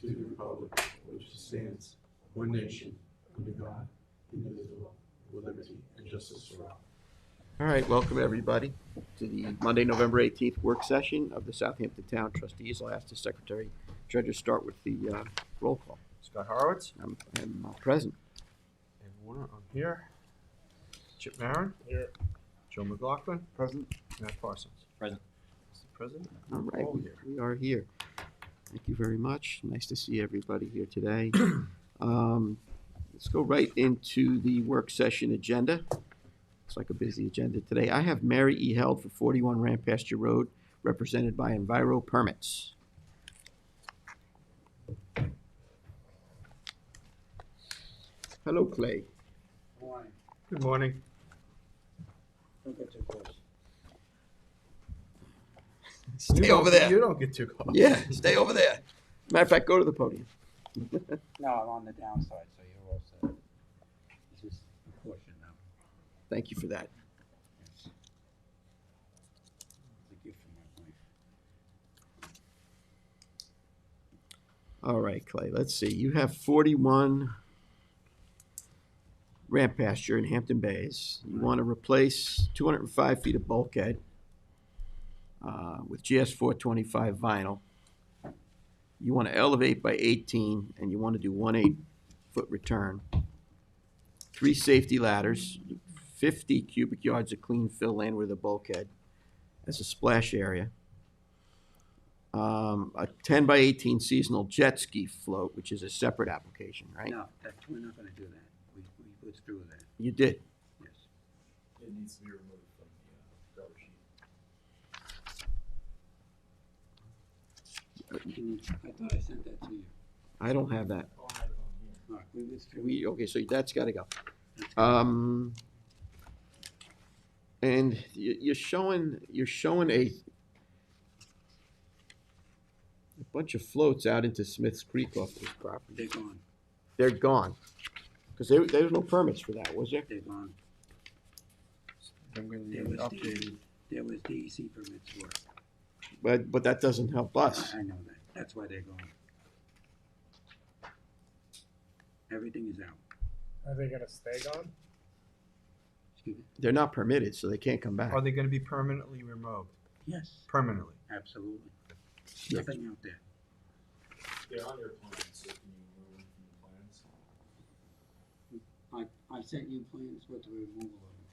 to the republic which stands, one nation, under God, indivisible, with liberty and justice for all. All right, welcome everybody to the Monday, November 18th work session of the Southampton Town Trustees. I'll ask the Secretary Treasurer to start with the roll call. Scott Horowitz. I'm present. And Warner, I'm here. Chip Marin. Here. Joe McLaughlin. Present. Matt Parsons. Present. Mr. President. All right, all here. we are here. Thank you very much. Nice to see everybody here today. Let's go right into the work session agenda. It's like a busy agenda today. I have Mary E. Held for 41 Rampasture Road, represented by Enviro Permits. Hello, Clay. Morning. Good morning. Don't get too close. Stay over there. You don't get too close. Yeah, stay over there. Matter of fact, go to the podium. No, I'm on the downside, so you're all set. This is a portion now. Thank you for that. Yes. It's a gift from my wife. All right, Clay, let's see. You have 41 Rampasture in Hampton Bays. You want to replace 205 feet of bulkhead with GS 425 vinyl. You want to elevate by 18, and you want to do 1 8-foot return. 3 safety ladders, 50 cubic yards of clean fill land with a bulkhead as a splash area. A 10 by 18 seasonal jet ski float, which is a separate application, right? No, we're not gonna do that. We withdrew that, You did. yes. It needs to be removed from the rubber sheet. I thought I sent that to you. I don't have that. Oh, I have it on here. All right, we withdrew. Okay, so that's got to go. That's good. And you're showing a bunch of floats out into Smith's Creek off this property. They're gone, They're gone. Because there was no permits for that, was there? they're gone. I'm going to There need was updated. There was DEC permits for it. But that doesn't help us. I know that, that's why they're gone. Everything is out. Are they gonna stay gone? Excuse me? They're not permitted, so they can't come back. Are they going to be permanently removed? Yes, Permanently. absolutely. Yeah. Nothing out there. They're on your plans, so can you remove them from the plans? I sent you plans with the removal of it,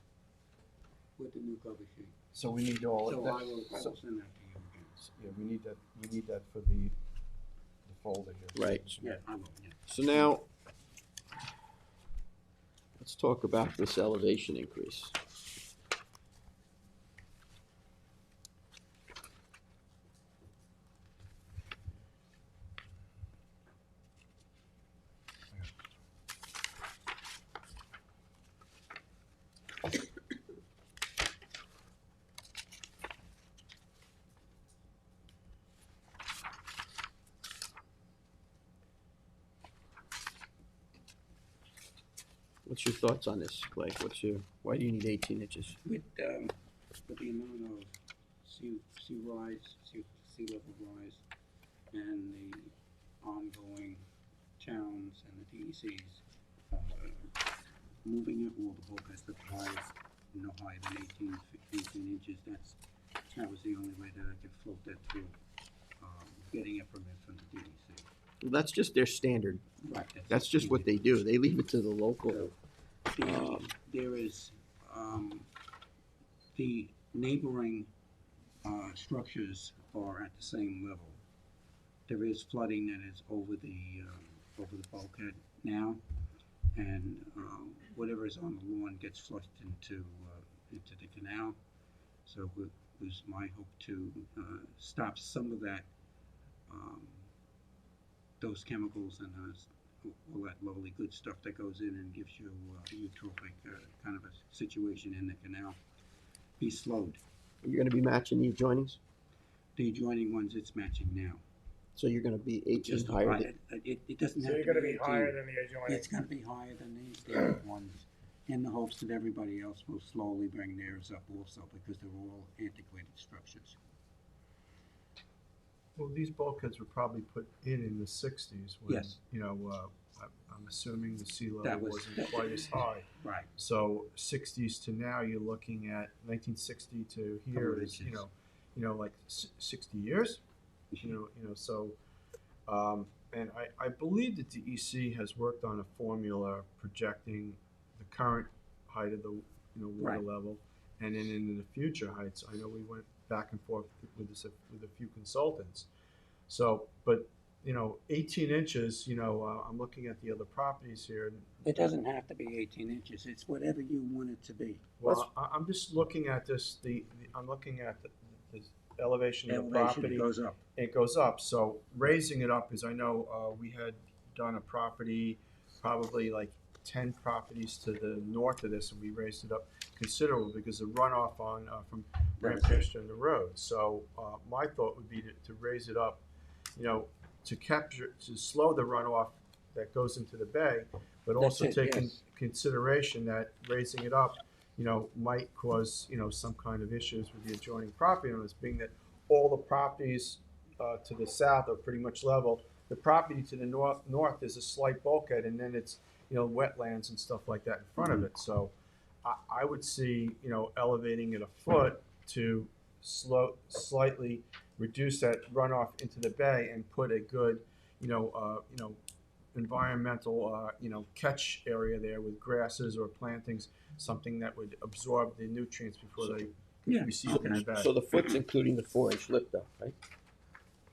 with the new cover sheet. So we need all So of I that. will So- send that to you again. Yeah, we need that. We need that for the folder here. Right. Yeah, I will, yeah. So now, let's talk about this elevation increase. What's your thoughts on this, Clay? Why do you need 18 inches? With the amount of sea level rise, and the ongoing towns and the DECs, moving it, well, the bulk has to be higher, no higher than 18 inches, that was the only way that I could float that through, getting a permit from the DEC. Well, that's just their standard. Right. That's just what they do. They leave it to the local. There is, the neighboring, structures are at the same level. There is flooding that is over the bulkhead now, and, whatever is on the lawn gets flushed into the canal. So it was my hope to, stop some of that, those chemicals and, all that lovely good stuff that goes in and gives you a eutrophic kind of a situation in the canal be slowed. You're going to be matching the adjoinings, The adjoining ones, it's matching now. so you're going to be 18 Just higher. right, it doesn't So have you're to gonna be be 18. higher than the adjoining? It's gonna be higher than these standard ones, in the hopes that everybody else will slowly bring theirs up also, because they're all antiquated structures. Well, these bulkheads were probably put in the sixties when, Yes. you know, I'm assuming the sea That level was- wasn't quite as high. Right. So sixties to now, you're looking at 1960 to here Couple is, inches. like 60 years. So, and I believe that the EC has worked on a formula projecting the current height of the, water Right. level, and then into the future heights. I know we went back and forth with this, with a few consultants. So, but, 18 inches, I'm looking at the other properties here. And, It doesn't have to be 18 inches, it's whatever you want it to be. well, I'm just looking at this, I'm looking at the elevation of the Elevation, property. it goes up. It goes up, so raising it up is, I know, we had done a property, probably like 10 properties to the north of this, and we raised it up considerably because the runoff on, from Rampage and the road. So, my thought would be to raise it up, to slow the runoff that goes into the bay, but That's also it, take in yes. consideration that raising it up, might cause, some kind of issues with the adjoining property owners, being that all the properties to the south are pretty much level. The property to the north is a slight bulkhead, and then it's, wetlands and stuff like that in front of it. So I would see, elevating it a foot to slightly reduce that runoff into the bay and put a good, environmental, catch area there with grasses or plantings, something that would absorb the nutrients before they Yeah. receive them in the bay. So the foot's including the 4-inch lip though, right?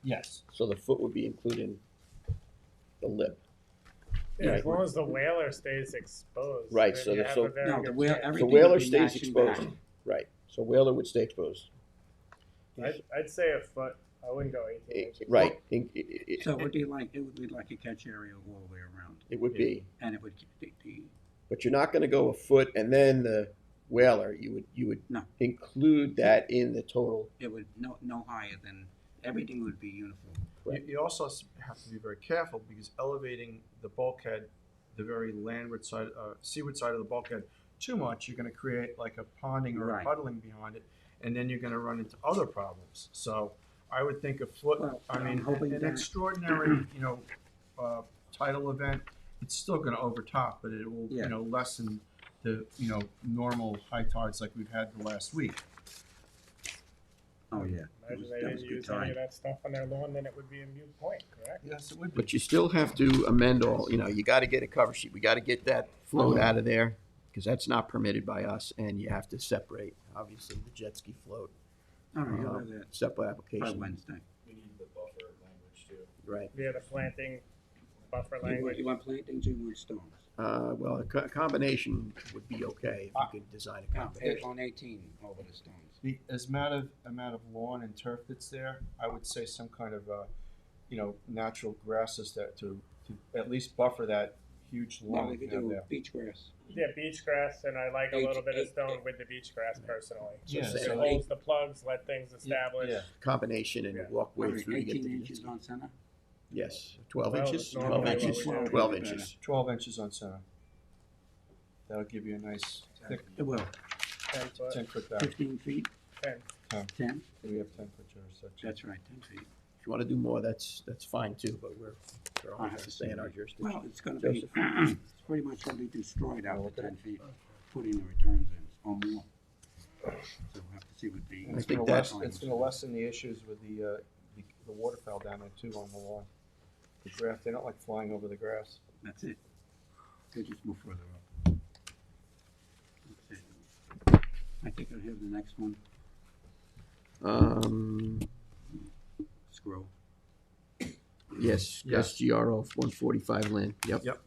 Yes. So the foot would be including the lip. Yeah, Right. as long as the whaler stays exposed. Right, then so you the- have so- a very No, good the whale, chance. everything whaler would be stays matching exposed. back. Right, so whaler would stay exposed. I'd say a foot. I wouldn't go 18 inches. Right, So what do you like, it would be like a catch area all the way around, it would be, and it would, the, but you're not gonna go a foot and then the whaler, you would No. include that in the total. it would no higher than, everything would be uniform. Right. You also have to be very careful because elevating the bulkhead, the very landward side, seaward side of the bulkhead too much, you're going to create like a ponding or a Right. puddling behind it, and then you're going to run into other problems. So I would think a foot. Well, I mean, I'm hoping an that- extraordinary, tidal event, it's still going to overtop, but it will, Yeah. lessen the, normal high tides like we've had the last week. Oh, yeah. Imagine they That was didn't good use any time. of that stuff on their lawn, then it would be a moot point, correct? Yes, it would be. But you still have to amend all, you gotta get a cover sheet, we gotta get that float out of there, because that's not permitted by us, and you have to separate, obviously, the jet ski float, All right, you'll have that separate by application. Wednesday. We need the buffer language too. Right, Yeah, the planting buffer You want, language. you want plantings, or you want stones? well, a combination would be okay, if you could design a Yeah, combination. on 18 over the stones. As amount of lawn and turf that's there, I would say some kind of, natural grasses that to at least buffer that huge Well, lawn we that could you have do there. beach grass. Yeah, beach grass, and I like a little bit of Eight- stone with the beach grass personally. Yeah, It so- holds the plugs, let things establish. Yeah. Combination and Yeah. walkway All right, through to get 18 to the inches on center? yes, 12 Well, inches, that's 12 normally inches, what we do. 12 inches. 12 inches on center. That'll give you a nice thick It will. 10 foot, 10-foot back. 15 feet? 10. 10? We have 10-foot jurisdiction. That's right, 10 feet. If you wanna do more, that's fine too, but we're I only have gonna to stay see in our that. jurisdiction. Well, it's gonna be, Joseph? it's pretty much gonna be destroyed Oh, out okay. to 10 feet, putting the returns in, or more. So we'll have to see what the. And it's think gonna that's- lessen, lessen the issues with the waterfowl down there too on the lawn. The grass, they don't like flying over the grass. That's it. They just move further up. That's it. I think I have the next one, scroll. Yes, Yes. SGRO 145 Lynn, yep. Yep.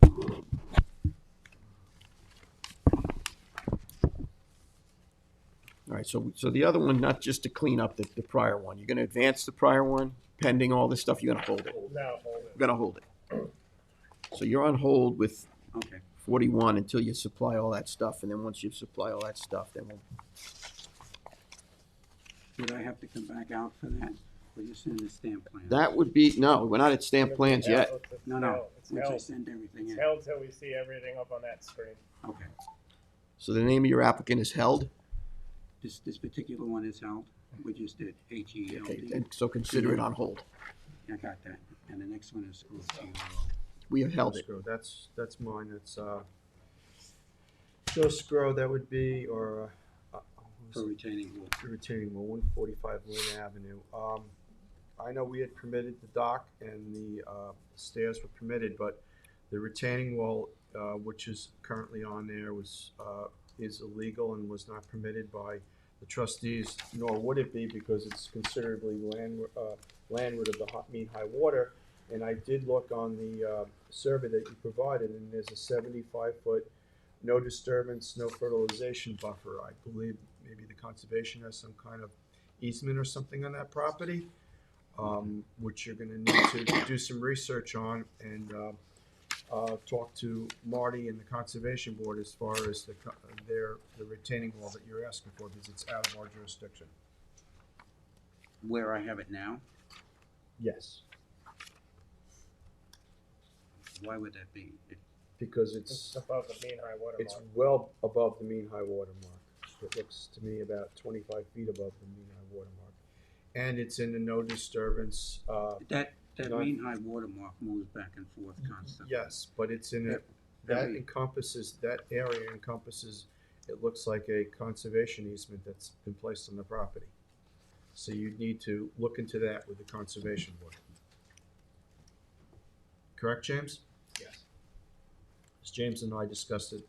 All right, so the other one, not just to clean up the prior one, you're gonna advance the prior one, pending all this stuff, you're gonna hold it. No, hold it. You're gonna hold it. So you're on hold with Okay, 41 until you supply all that stuff, and then once you supply all that stuff, then we'll, would I have to come back out for that, or just send a stamp plan? that would be, no, we're not at stamp plans yet. No, no, It's once I held. send everything It's in, held till we see everything up on that screen. okay. So the name of your applicant is held? This particular one is held, We just did Okay, HELD. then, so consider it on hold. I got that. And the next one is school GRO. We have held it. Screw, that's mine, it's, Joe Screw, that would be, or, who's For retaining wall. retaining wall, 145 Lynn Avenue. I know we had permitted the dock and the stairs were permitted, but the retaining wall, which is currently on there, is illegal and was not permitted by the trustees, nor would it be because it's considerably landward of the mean high water. And I did look on the survey that you provided, and there's a 75-foot no disturbance, no fertilization buffer. I believe maybe the conservation has some kind of easement or something on that property, which you're gonna need to do some research on and talk to Marty and the conservation board as far as the retaining wall that you're asking for, because it's out of our jurisdiction. Where I have it now, Yes. why would that be? Because It's above the mean high water it's mark. well above the mean high water mark. It looks to me about 25 feet above the mean high water mark. And it's in the no disturbance, That Not- mean high water mark moves back and forth constantly. yes, but it's in it, that encompasses, that area encompasses, it looks like a conservation easement that's been placed on the property. So you need to look into that with the conservation board. Correct, James? Yes. As James and I discussed it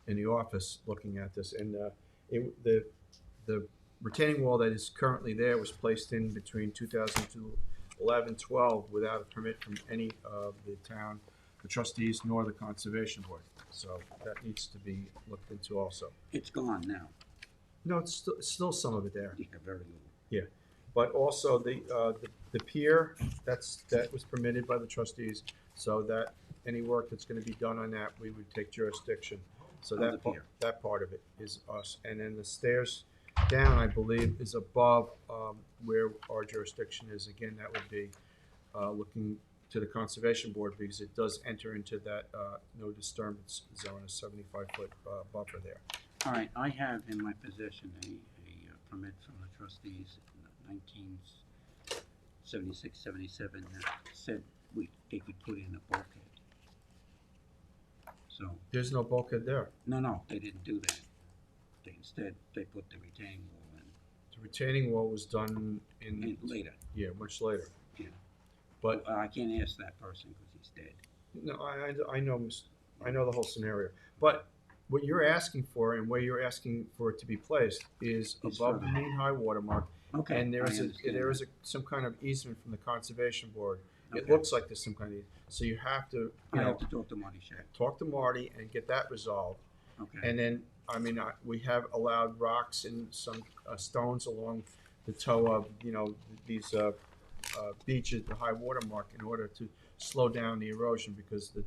in the office, looking at this, and the retaining wall that is currently there was placed in between 2011, 12 without a permit from any of the town, the trustees, nor the conservation board. So that needs to be looked into also. It's gone now. No, it's still some of it there. Yeah, very little. But also the pier, that was permitted by the trustees, so that any work that's gonna be done on that, we would take jurisdiction. So On the that part, pier. that part of it is us. And then the stairs down, I believe, is above, where our jurisdiction is. Again, that would be, looking to the conservation board because it does enter into that, no disturbance zone, a 75-foot, buffer there. All right, I have in my possession a permit from the trustees in 1976, 77 that said they could put in a bulkhead. So, There's no bulkhead there. no, they didn't do that. Instead, they put the retaining wall The retaining wall was done in later. yeah, much later. Yeah. But I can't ask that person because he's dead. no, I know the whole scenario. But what you're asking for and where you're asking for it to be placed is It's above the further. mean high water mark. Okay, And there I is understand some kind of easement from the conservation board. It Okay. looks like there's some kind of, so you have to, I have to talk to Marty Shaq. talk to Marty and get that resolved. Okay. And then, we have allowed rocks and some stones along the toe of, these beaches, the high water mark, in order to slow down the erosion because the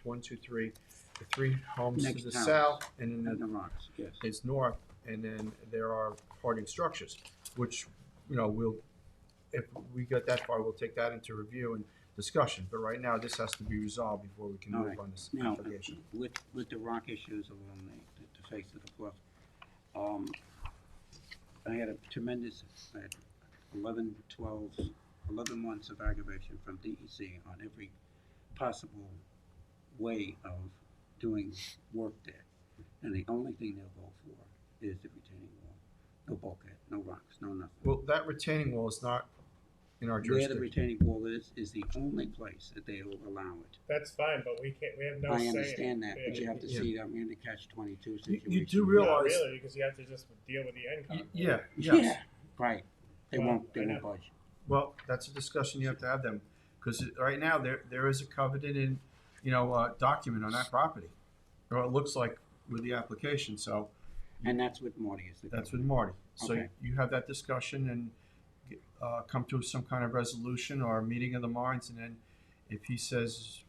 1, 2, 3, the 3 homes to Next the house. south and then And the rocks, yes. is north, and then there are parting structures, which, if we get that far, we'll take that into review and discussion. But right now, this has to be resolved before we can All move right. on this Now, application. with the rock issues along the face of the bluff, I had I had 11 months of aggravation from DEC on every possible way of doing work there. And the only thing they'll go for is the retaining wall. No bulkhead, no rocks, no nothing. Well, that retaining wall is not in our Where the jurisdiction. retaining wall is the only place that they will allow it. That's fine, but we have no I say in it. understand that, but you have to Yeah. see that we're in the catch-22 You situation. do Not realize, really, because you have to just deal with the end conflict. yes. Yeah, right. They Well, won't I know. budge. Well, that's a discussion you have to have them, because right now, there is a covenanted, document on that property. Or it looks like with the application, so And that's what Marty is. the that's with governor. Marty. So Okay. you have that discussion and come to some kind of resolution or a meeting of the minds, and then if he says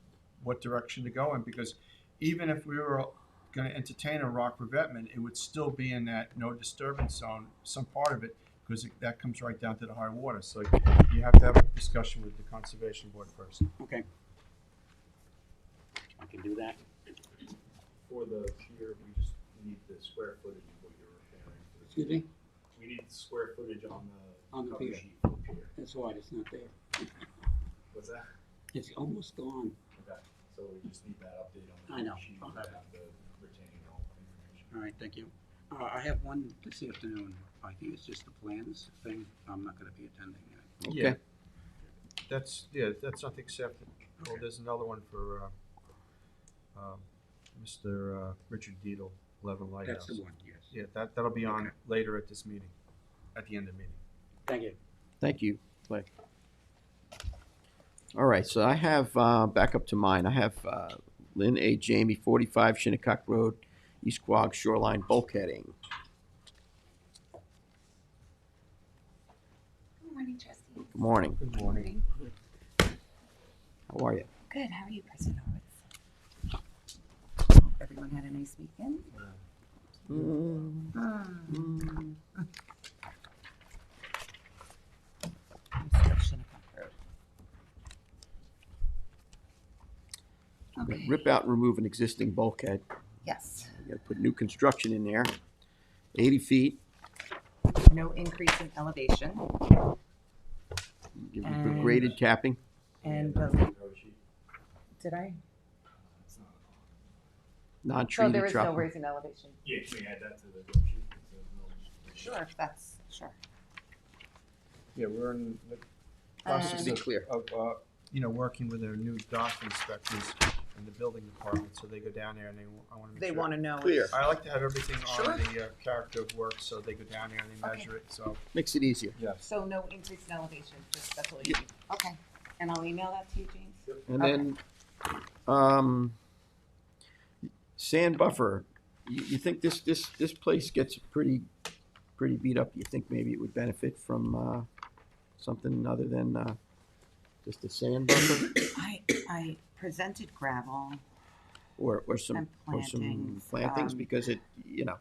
what direction to go in, because even if we were gonna entertain a rock revetment, it would still be in that no disturbance zone, some part of it, because that comes right down to the high water. So you have to have a discussion with the conservation board first. Okay. I can do that. For the pier, we just need the square footage of what you're referring to. Excuse me? We need square footage on On the cover pier. sheet for the pier. That's why it's not there. What's that? It's almost gone. Okay, so we just need that update on the I know. cover sheet. I'll to have it. have the retaining all information. All right, thank you. I have one this afternoon. I think it's just the plans thing. I'm not gonna be attending that. Okay. That's nothing accepted. Well, there's another one for, Mr. Richard Deedle, 11 Lighthouse. That's the one, yes. Yeah, that'll be on Okay. later at this meeting, at the end of the meeting. Thank you. Thank you, Clay. All right, so I have, back up to mine, I have Lynn A. Jamie, 45 Shinnecock Road, East Quogue Shoreline Bulkheading. Good morning, Trustee. Good morning. Good morning. How are you? Good. How are you, President Horowitz? Hope everyone had a nice weekend. Shinnecock Road. Okay. Rip out and remove an existing bulkhead. Yes. You gotta put new construction in there. 80 feet. No increase in elevation Give you And- graded capping. and That's the cover sheet. did I? It's not on. So Non-treated there is no drop. raising elevation. Yeah, can we add that to the cover sheet? There's no- Sure, if that's sure. Yeah, we're in the To process be Um, clear. of, working with our new dock inspectors in the building department, so they go down there and I wanna make sure. They want to know. Clear. I like to have everything Sure. on the character of work, so they go down there and they Okay. measure it, so, Makes it easier. yes. So no increase in elevation. Just that's all you need. Okay. And I'll email that to you, James. And Okay. then, sand buffer, you think this place gets pretty beat up? You think maybe it would benefit from, something other than, just a sand buffer? I presented gravel. Or some And plantings, plantings, because it, you know,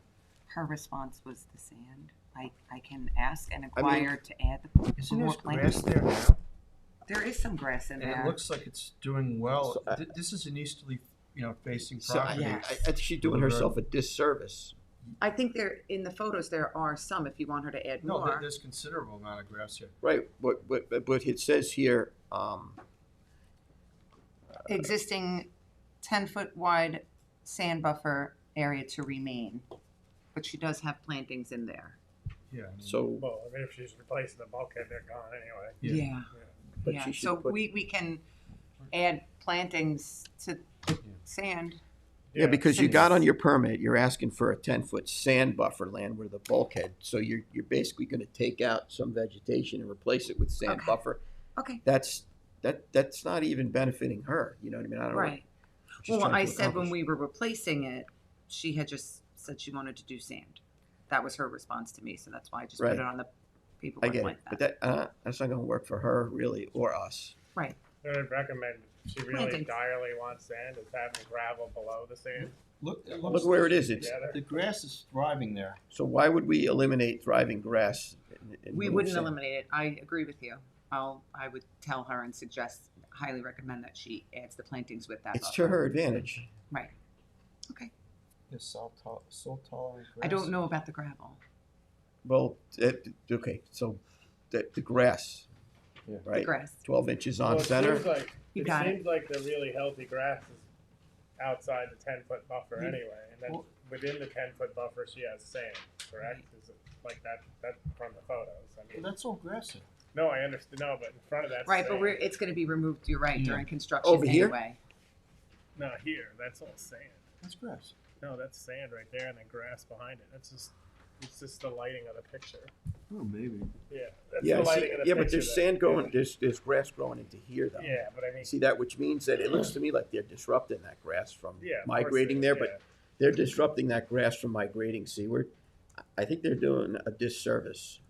Her response was the sand. I can ask and I mean, inquire to add the Isn't more there grass plantings. there now? There is some grass in And it there. looks like it's doing well. So, This is an easterly, facing so I property. think she's doing herself a disservice. I think there, in the photos, there are some, if you want her to add No, more. there's considerable amount of grass here. Right, but it says here, Existing 10-foot wide sand buffer area to remain. But she does have plantings in there. Yeah. so, Well, I mean, if she's replacing the bulkhead, they're gone anyway. Yeah. but Yeah, she should so put, we can add plantings to the sand. yeah, because you since- got on your permit, you're asking for a 10-foot sand buffer land with a bulkhead, so you're basically gonna take out some vegetation and replace it with sand Okay. buffer. Okay, That's not even benefiting her, you know what I mean? I don't know. what right. she's Well, trying I to said when accomplish. we were replacing it, she had just said she wanted to do sand. That was her response to me, so that's why I just put Right. it on the I paperwork get it, like but that. that's not gonna work for her, really, or us. Right, I would recommend, if she really Plantings. direly wants sand, is having gravel below the sand. Look, Look where it is, it's, together. the grass is thriving there. so why would we eliminate thriving grass? and we remove wouldn't sand? eliminate it. I agree with you. I would tell her and suggest, highly recommend that she adds the plantings with that It's buffer. to her advantage. Right. Okay. It's salt tolerant grass. I don't know about the gravel. Well, okay, so the grass, Yeah. right? The grass. 12 inches Well, on it center. seems like, You it got it. seems like the really healthy grass is outside the 10-foot buffer anyway, and then Well- within the 10-foot buffer, she has sand, correct? Is it like that from the photos? I mean, That's all grass there. no, I understand, no, but in front of that Right, but sand. it's gonna be removed, you're right, during construction Over here? anyway. No, here, that's all sand. That's grass. No, that's sand right there, and then grass behind it. It's just the lighting of the picture. Oh, maybe. Yeah, that's Yeah, the see, lighting of the yeah, picture. but there's that- sand going, there's grass growing into here though. Yeah, but I mean, See that, which means that it looks to me like they're disrupting that grass from yeah, of course migrating it there, is, but yeah. they're disrupting that grass from migrating seaward. I think they're doing a disservice.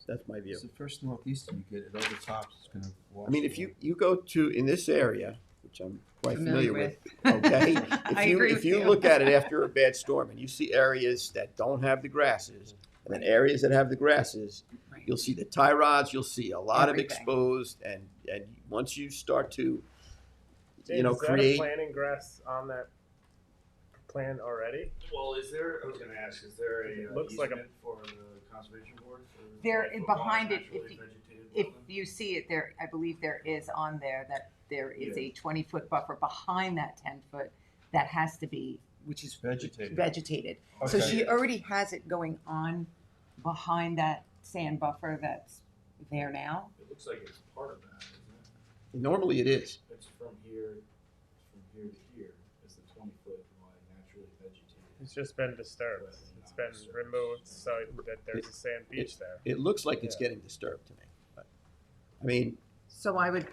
That's my view. It's the first northeastern you get, it overtops, it's gonna wash. I mean, if you go to, in this area, which I'm quite familiar with, With. okay? I agree If with you you. look at it after a bad storm and you see areas that don't have the grasses, and then areas that have the grasses, Right. you'll see the tie rods, you'll see a lot of Everything. exposed, and once you start to, James, is that a create, planting grass on that plan already? Well, I was gonna ask, is there It a looks like a- easement for the conservation board? For There, 20-foot behind wide it, naturally vegetated if wetland? you see it there, I believe there is on there that there is Yeah. a 20-foot buffer behind that 10-foot that has to be, which is Vegetated. vegetated. So Okay. she already has it going on behind that sand buffer that's there now. It looks like it's part of that, isn't it? Normally it is. It's from here to here, is the 20-foot wide naturally vegetated. It's just been disturbed. It's been removed so that there's a sand beach there. It looks like it's Yeah. getting disturbed to me. But, I mean, So I would,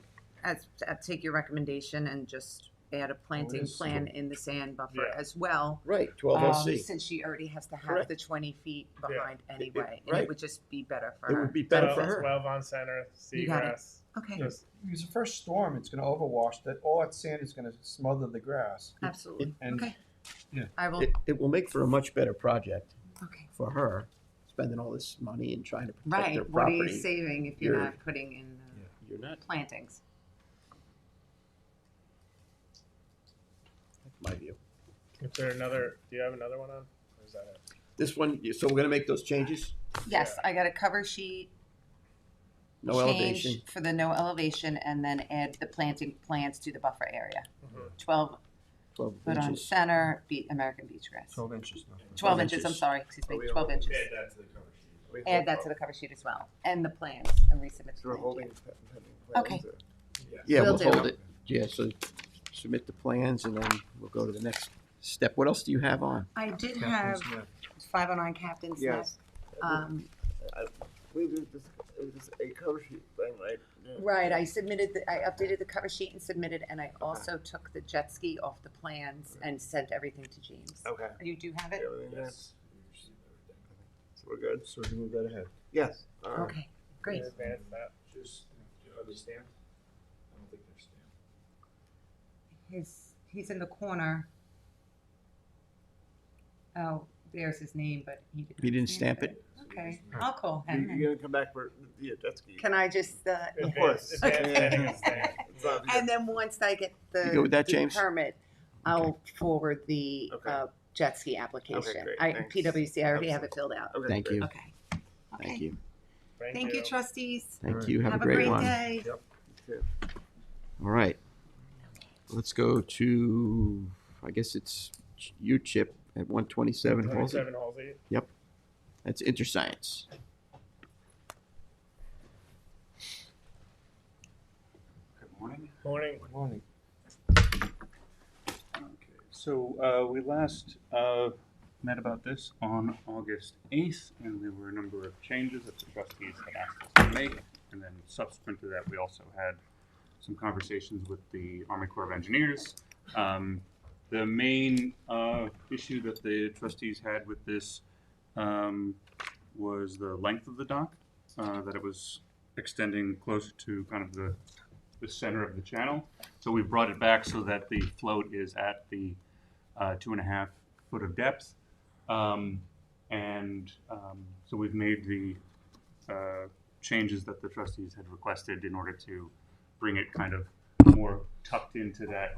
take your recommendation and just add a planting is- plan in the sand buffer Yeah. as well. right, 12LC. Since she already has to have Correct. the 20 feet behind anyway, and right. it would just be better for It her. would be better for It's her. well on center, You got it. seagrass. Okay, Just Because the first storm, it's gonna overwash, that, all that sand is gonna smother the grass. absolutely. And Okay. yeah. I will, It will make for a much better project okay. for her, spending all this money and trying to protect Right, their what are you property. saving if you're You're- not putting in You're not, plantings? that's my view. Is there another? Do you have another one on? Or is that it? This one, so we're gonna make those changes? Yes, I got a cover sheet No change elevation? for the no elevation and then add the planting plants to the buffer area. Mhm. 12 12 foot on inches. center, American beach grass. 12 inches. No. 12 inches, I'm sorry, excuse me, 12 inches. Add that to the cover sheet. Add that to the cover sheet as well, and the plans, and resubmit the plan. Okay. Yes. Yeah, Will we'll do. hold it. Yeah, so submit the plans and then we'll go to the next step. What else do you have on? I did have Captain's Neck. 509 Captain's Neck. Yes. Um, It was a cover sheet thing, right? Yeah. Right, I updated the cover sheet and submitted, and I also took the jet ski off the plans and sent everything to James. Okay. You do have it? Everything there? Yes, we received everything. So we're good? So we can move that ahead. Yes. All right. Okay, great. Advance that. Just, are they stamped? I don't think they're stamped. He's in the corner. Oh, there's his name, but he didn't. He didn't stamp it? Okay, I'll call You- him. You're gonna come back for the jet ski? Can I just, Of course. Advance heading is there. It's not- and then once I get You good with that, the James? permit, I'll forward the Okay. jet ski application. great, thanks. PWC, I already have it filled out. Okay, Thank great. you. Okay. Thank you. Thank you, trustees. Thank you. Have Have a great one. day. All right. Let's go to, I guess it's you, Chip, at 127 Halsey. 27 Halsey. That's InterScience. Good morning. Morning. Morning. Okay, so we last met about this on August 8th, and there were a number of changes that the trustees had asked us to make. And then subsequent to that, we also had some conversations with the Army Corps of Engineers. The main issue that the trustees had with this was the length of the dock, that it was extending closer to kind of the center of the channel. So we brought it back so that the float is at the 2.5 foot of depth. So we've made the changes that the trustees had requested in order to bring it kind of more tucked into that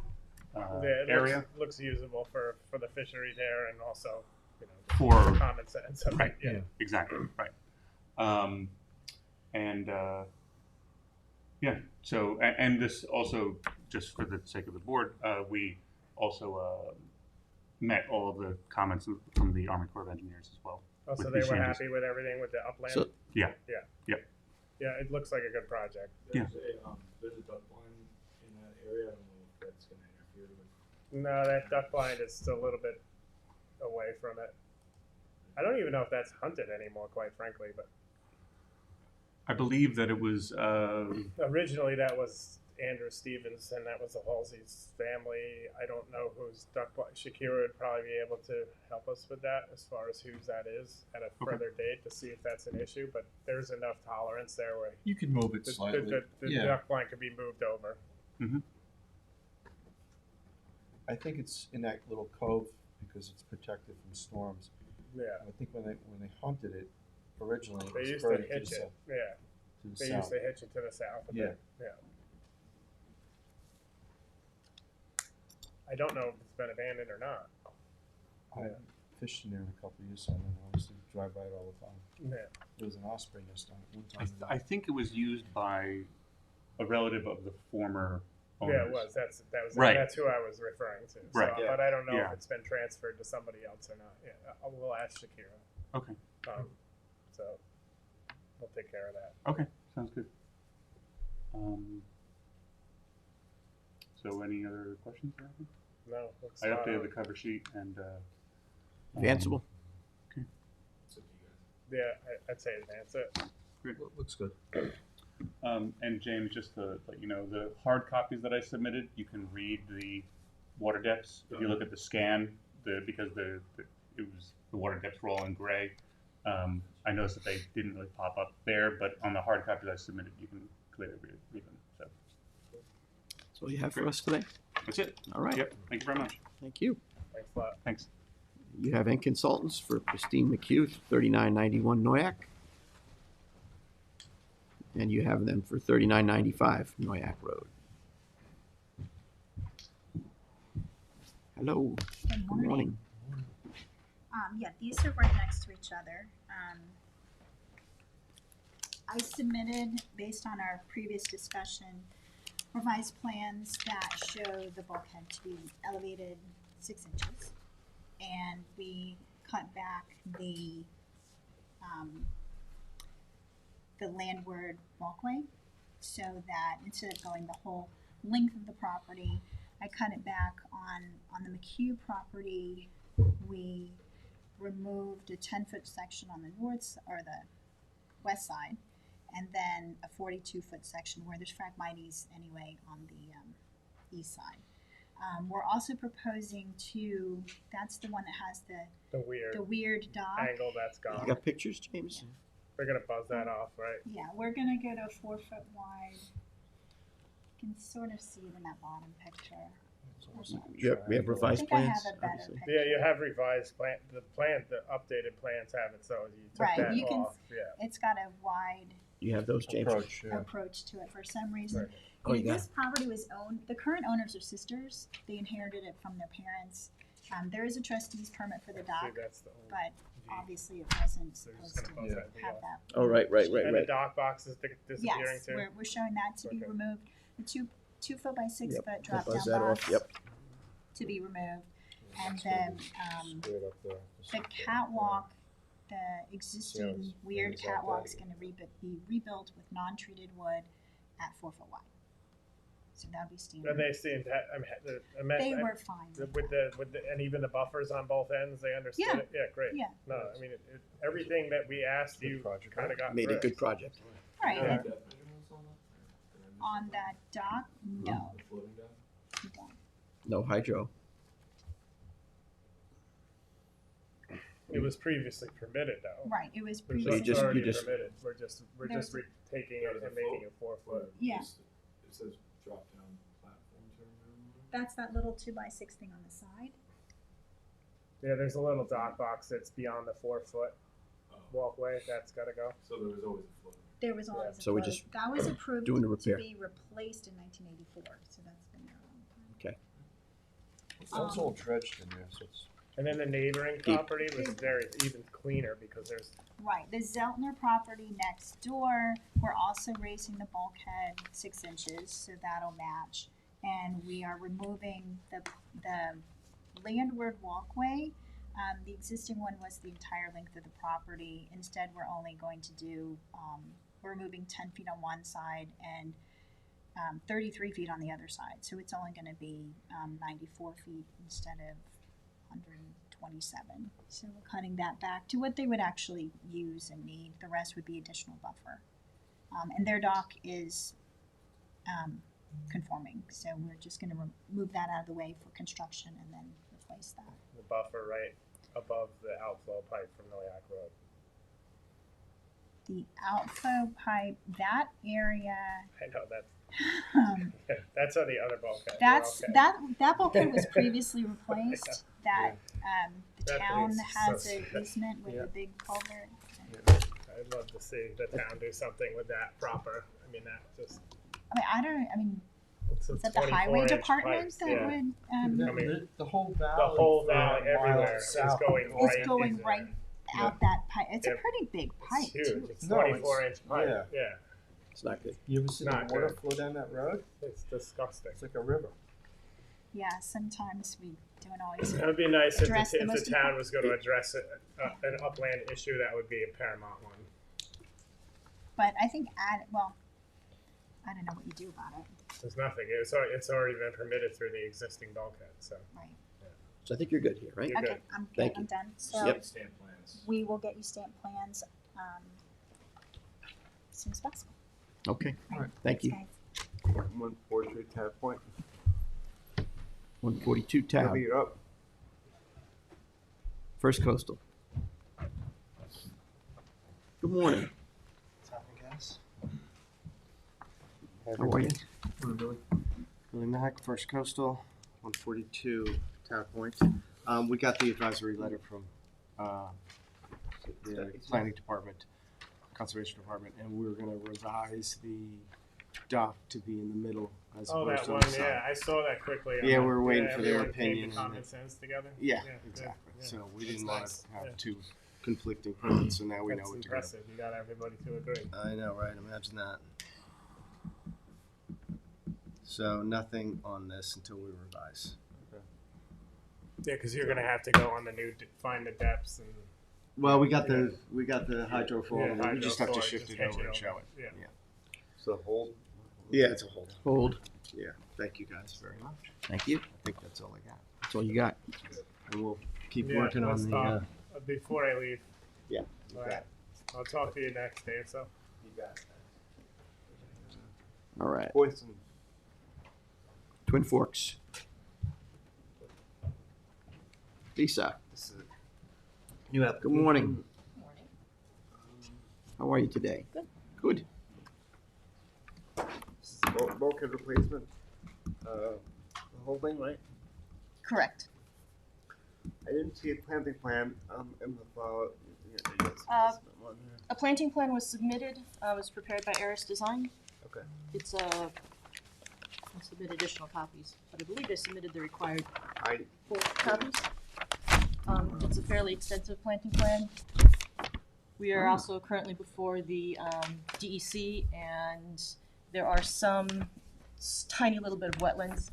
It area. looks usable for the fishery there, and also, you know, For- common sense. Right. Yeah. Exactly, right. So, and this also, just for the sake of the board, we also met all of the comments from the Army Corps of Engineers as well. Also, With they these were changes. happy with everything with the upland. So- Yeah, it looks like a good project. Yeah. There's a duck blind in that area. I don't know if that's gonna interfere with. No, that duck blind is still a little bit away from it. I don't even know if that's hunted anymore, quite frankly. But I believe that it was, originally, that was Andrew Stevens, and that was the Halsey's family. I don't know whose duck blind. Shakira would probably be able to help us with that, as far as whose that is at a further date, to see if that's an issue. But there's enough tolerance there where You can move it the slightly. Yeah. duck blind could be moved over. I think it's in that little cove because it's protected from storms. Yeah, I think when they hunted it originally, it they was used to further to hitch the it. south. Yeah, To the they south. used to hitch it to the south. A Yeah. bit. Yeah. I don't know if it's been abandoned or not. I fished in there a couple of years ago, and I used to drive by it all the time. Yeah. There was an osprey nest on it one I, time. I think it was used by a relative of the former owners. Yeah, it was. Right. That's who I was referring to. Right. So, but I don't know Yeah. if it's been transferred to somebody else or not. Yeah, we'll ask Shakira. Okay. So we'll take care of that. Okay. Sounds good. So any other questions? Or anything? No, looks I spot updated on. the cover sheet and. Advanceable. It's up to you guys. Yeah, I'd say advance it. Looks good. And James, just to let you know, the hard copies that I submitted, you can read the water depths. If you look at the scan, because the water depths were all in gray, I noticed that they didn't really pop up there, but on the hard copies I submitted, you can clearly read them. So That's all you have for us today? that's it. All right. Yep. Thank you very much. Thank you. Thanks a lot. Thanks. You have N Consultants for Christine McHugh, 3991 Noyak. And you have them for 3995 Noyak Road. Hello. Good Good morning. Yeah, these are right next to each other. I submitted, based on our previous discussion, revised plans that show the bulkhead to be elevated 6 inches. And we cut back the landward walkway so that instead of going the whole length of the property, I cut it back on the McHugh property. We removed a 10-foot section on the north or the west side, and then a 42-foot section where there's phragmites anyway on the east side. We're also proposing to, that's the one that has The the weird dock. angle that's You gone. got pictures, James? We're gonna buzz that off, right? Yeah, we're gonna go to 4 foot wide. You can sort of see it in that bottom picture. We have I revised think I have plans, a better obviously. picture. Yeah, you have revised plan. The updated plans have it, so you took Right, that you can- off. Yeah. It's got a wide You have those, James? Approach, yeah. approach to it for some reason. Right. Oh, you got This property was owned, the current owners are sisters. They inherited it from their parents. There is a trustee's permit for the See, dock, that's the old. but G. obviously it wasn't So you're just supposed gonna to buzz that have off. that. Oh, right. And the dock box is disappearing Yes, too. we're showing that to be Okay. removed. The 2 foot by 6 Yep, foot we'll drop buzz down that off, box yep. to be removed. And then Straight up there. the catwalk, the Yeah, existing it's- weird it's all catwalk's dead. gonna be rebuilt with non-treated wood at 4 foot wide. So that'd be And standard. they seemed to, They were fine. with the and even the buffers on both ends, they understood Yeah. it. Yeah, great. Yeah. No, I mean everything that we asked Good you project, kind of got Made a through. good project. Right, Yeah. and Depth measurements on that? Or did I miss on something? that dock, no, The floating dock? you don't. No hydro. It was previously permitted though. Right, it was It was So you previously. just- already just- permitted. We're just There's- taking it and making it 4 foot. Yeah. It says drop down platform terminal. That's that little 2 by 6 thing on the side. Yeah, there's a little dock box that's beyond the 4 foot Oh, walkway. That's got to go. so there was always a floating. There was always a So we float. just That was approved doing the to repair. be replaced in 1984, so that's been there a long time. That's all dredged in there, so it's. And then the neighboring property was very even cleaner because there's Right, the Zeltner property next door, we're also raising the bulkhead 6 inches, so that'll match. And we are removing the landward walkway. The existing one was the entire length of the property. Instead, we're only going to do, we're removing 10 feet on one side and 33 feet on the other side. So it's only gonna be 94 feet instead of 127. So we're cutting that back to what they would actually use and need. The rest would be additional buffer. And their dock is conforming, so we're just gonna move that out of the way for construction and then replace that. the buffer right above the outflow pipe from Noyak Road. The outflow pipe, that area, I know that's um, that's on the other bulkhead. that's, Okay. that bulkhead was previously replaced. That, the That town is has so an sad. easement with Yeah. a big culvert. I'd love to see the town do something with that proper. I mean, that just I mean, It's a Is that the 24 highway inch department pipes, that yeah. would, I mean, The whole valley. The whole for a valley mile everywhere is south going of- right is going into right there. out that pipe? It's a Yeah. pretty big It's pipe huge. too. It's No, 24 inch pipe. yeah. Yeah. It's not good. You ever see the Not water good. flow down that road? It's disgusting. It's like a river. Yeah, sometimes we don't always. It would be nice if Address the the most town was going to address it, an upland issue. That would be a paramount one. But I think I don't know what you do about it. There's nothing. It's already been permitted through the existing bulkhead. So Right. So I think you're good here, right? You're Okay, good. I'm good. Thank I'm you. done. So Yep. Stamp plans. we will get you stamped plans as soon as possible. Okay, Alright. thank you. Thanks, 143 Tab Point. 142 tab, Heavy it up. First Coastal. Good morning. How are you? Billy Mack, First Coastal, 142 Tower Point. We got the advisory letter from the Planning Department, Conservation Department, and we're going to revise the dock to be in the middle as Oh, opposed that to one. the side. Yeah, I saw that quickly. Yeah, we're waiting for their everyone came to opinion on Common it. sense together. Yeah, good. exactly. Yeah. So we That's didn't want nice. to have Yeah. two conflicting permits, so now we know That's what to do. impressive. You got everybody to agree. I know, right? Imagine that. So nothing on this until we revise. Yeah, because you're gonna have to go on the find the depths and. Well, we got the hydro for all of it. We just have to hydro shift just it over and over. show it. Yeah. So hold. Yeah, it's a hold. Hold. Yeah. Thank you guys very much. Thank you. I think that's all I got. That's all you got. And we'll keep Yeah, working on let's the. talk. Before I leave. Yeah. All right. I'll talk to you next day or so. You got it. All right. Boyson. Twin Forks. Lisa, This is a new application. good morning. How are you today? Good. Good. This is bulkhead replacement. The whole thing, right? Correct. I didn't see a planting plan in the file. Yeah, yes, Uh, this one here. A planting plan was submitted, was prepared by Eris Design. Okay. It's I submit additional copies, but I believe I submitted the required I 4 copies. It's a fairly extensive planting plan. We are also currently before the DEC, and there are some tiny little bit of wetlands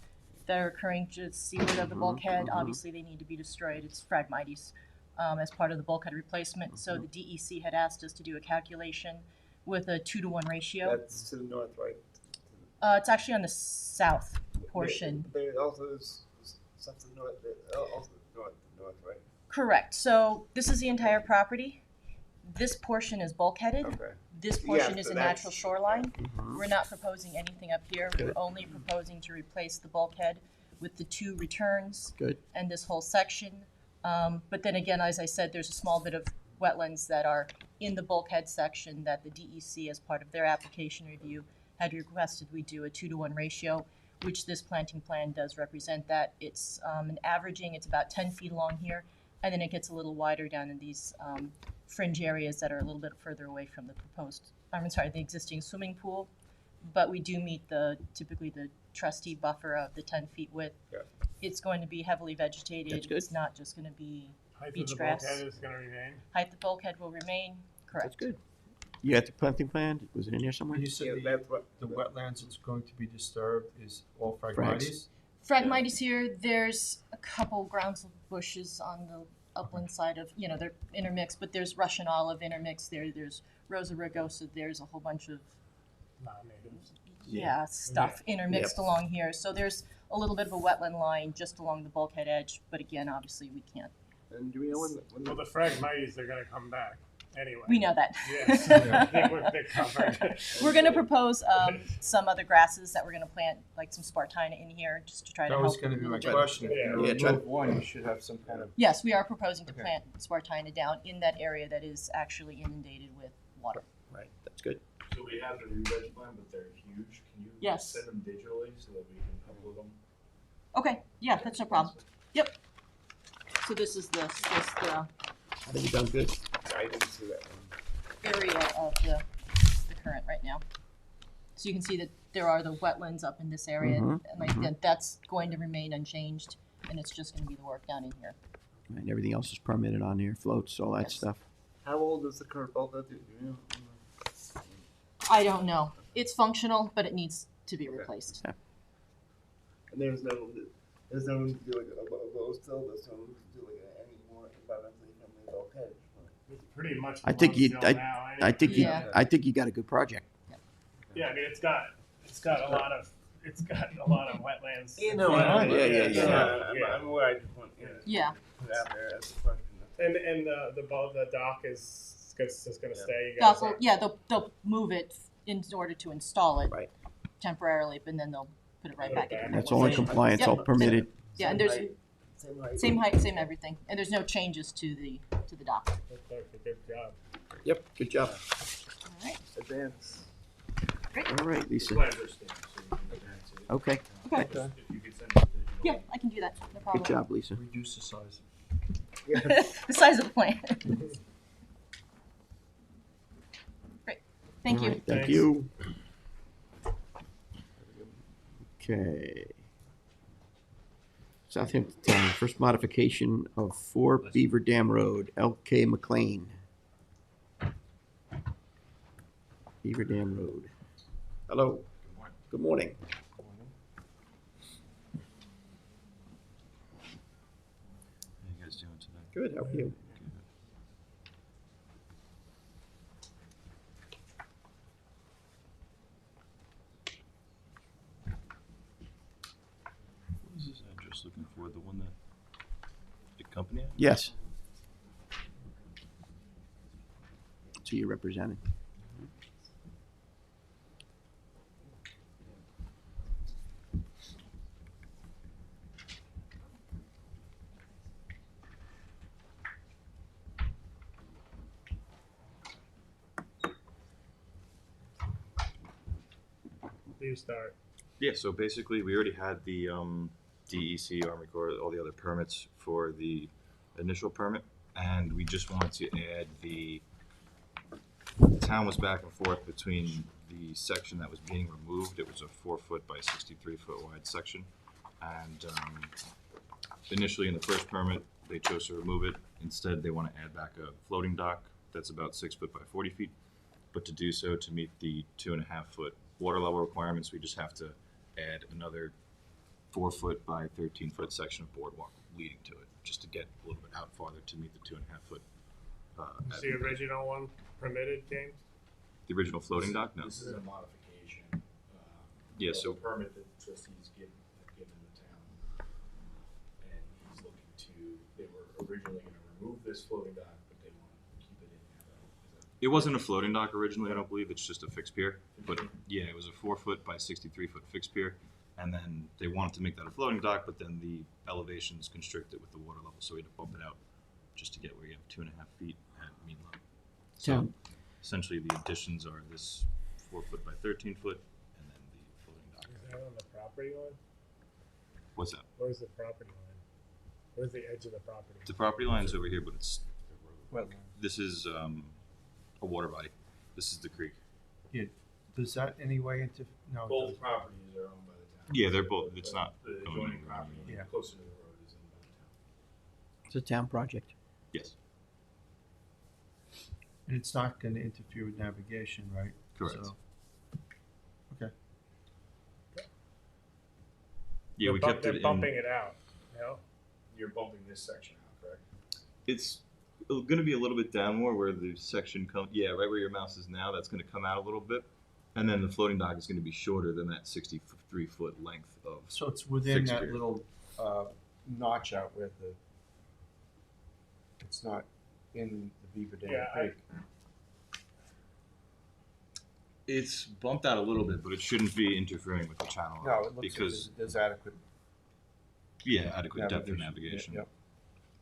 that are occurring just seaward of the bulkhead. Obviously, they need to be destroyed. It's Phragmites as part of the bulkhead replacement. So the DEC had asked us to do a calculation with a 2-to-1 ratio. that's to the north, right? It's actually on the south portion. There also is something north. Also north, right? Correct. So this is the entire property. This portion is bulkheaded. Okay. This portion Yeah, is so a that's- natural shoreline. Mhm. We're not proposing anything up here. We're Good. only proposing to replace the bulkhead with the 2 returns Good. and this whole section. But then again, as I said, there's a small bit of wetlands that are in the bulkhead section that the DEC, as part of their application review, had requested we do a 2-to-1 ratio, which this planting plan does represent that. It's an averaging, it's about 10 feet along here, and then it gets a little wider down in these fringe areas that are a little bit further away from the the existing swimming pool. But we do meet typically the trustee buffer of the 10 feet width. Yeah. It's going to be heavily vegetated. That's good. It's not just going to be Height Beach of the grass. bulkhead is going to remain. height. The bulkhead will remain. Correct. That's good. You got the planting plan? Was it in there somewhere? You said Yeah, the that's what wetlands that's going to be disturbed is all Frags. Phragmites? Phragmites here. There's a couple groundsel bushes on the upland side of, they're intermixed, but there's Russian olive intermixed there. There's Rosa rugosa. There's a whole bunch of Non-natives. stuff intermixed along here. So there's a little bit of a wetland line just along the bulkhead edge. But again, obviously we can't. And do we know when Well, the Phragmites are going to come back anyway. We know that. Yes. I think they're covered. We're going to propose some other grasses that we're going to plant, like some Spartina in here, just to try to That help. was gonna be my little bit. question. If Yeah. you Yeah, try- remove one, you should have some kind of. Yes, we are proposing to Okay. plant Spartina down in that area that is actually inundated with water. Right, that's good. So we have the re-veg plan, but they're huge. Can you Yes. send them digitally so that we can upload them? Okay, yeah, that's no problem. Yep. So this is the I think you've done good. I didn't see that one. area of the current right now. So you can see that there are the wetlands up in this area, Mhm, and like that's going to remain unchanged, and it's just gonna be the work down in here. And everything else is permitted on there, floats, all that Yes. stuff. How old is the current bulkhead? Do you know? I don't know. It's functional, but it needs to be replaced. And there's no room to do like a low still. There's no room to do like any more environmentally friendly bulkhead. It's pretty much. I think you, still now, I think you, Yeah. I think you got a good project. Yeah, I mean, it's got a lot of wetlands. You know, I'm aware. I just want to Yeah. put it out there as a question. And the dock is gonna stay. You Doc guys will, are- yeah, they'll move it in order to install it. Right. Temporarily, but then they'll put it right back in. And that's all in compliance, all Yep. permitted. Yeah, and there's Same height. same everything, and there's no changes to the dock. That's a good job. Yep, good job. All right. Advance. All right, Lisa. Plans are stamped, so you can advance it. Okay, Okay. If you could send it digital. Yeah, I can do that. No problem. good job, Lisa. Reduce the size. The size of the plant. Great. Thank All you. right, Thank Thanks. you. Okay. Southampton Town, first modification of 4 Beaver Dam Road, L.K. McLean. Beaver Dam Road. Hello. Good morning. How you guys doing tonight? Good, how are you? What is this address looking for? The one that the company? Yes. So you're representing. You start. Yeah, so basically we already had the DEC, Army Corps, all the other permits for the initial permit, and we just wanted to add the town was back and forth between the section that was being removed. It was a 4-foot by 63-foot wide section, and initially in the first permit they chose to remove it. Instead, they want to add back a floating dock that's about 6 foot by 40 feet, but to do so to meet the 2.5-foot water level requirements, we just have to add another 4-foot by 13-foot section of boardwalk leading to it, just to get a little bit out farther to meet the 2.5-foot. Is the original one permitted, James? The original floating dock? No. This is a modification. Yeah, of so the permit that trustees have given the town. And he's looking to, they were originally gonna remove this floating dock, but they want to keep it in there. it wasn't a floating dock originally, I don't believe. It's just a fixed pier. But yeah, it was a 4-foot by 63-foot fixed pier. And then they wanted to make that a floating dock, but then the elevations constricted with the water level, so we had to bump it out just to get where you have 2.5 feet at mean level. So Town. essentially the additions are this 4-foot by 13-foot and then the floating dock. Is that on the property line? What's that? Where's the property line? Where's the edge of the property? The property line's over here, but it's, Well, this is a water body. This is the creek. does that any way into, no, it Both doesn't. properties are owned by the town. Yeah, they're both, it's not. The owned adjoining by- property, Yeah. closer to the road, is owned by the town. It's a town project. Yes, And it's not gonna interfere with navigation, right? correct. So, okay. Yeah, we kept They're it in. bumping it out, no? You're bumping this section out, correct? It's going to be a little bit down more where the section comes. Yeah, right where your mouse is now. That's going to come out a little bit, and then the floating dock is going to be shorter than that 63-foot length of. So it's within Fixed that pier. little, notch out where it's not in the Beaver Dam Yeah, Creek. It's bumped out a little bit, but it shouldn't be interfering with the channel No, it looks like because there's adequate adequate depth of navigation. Yep.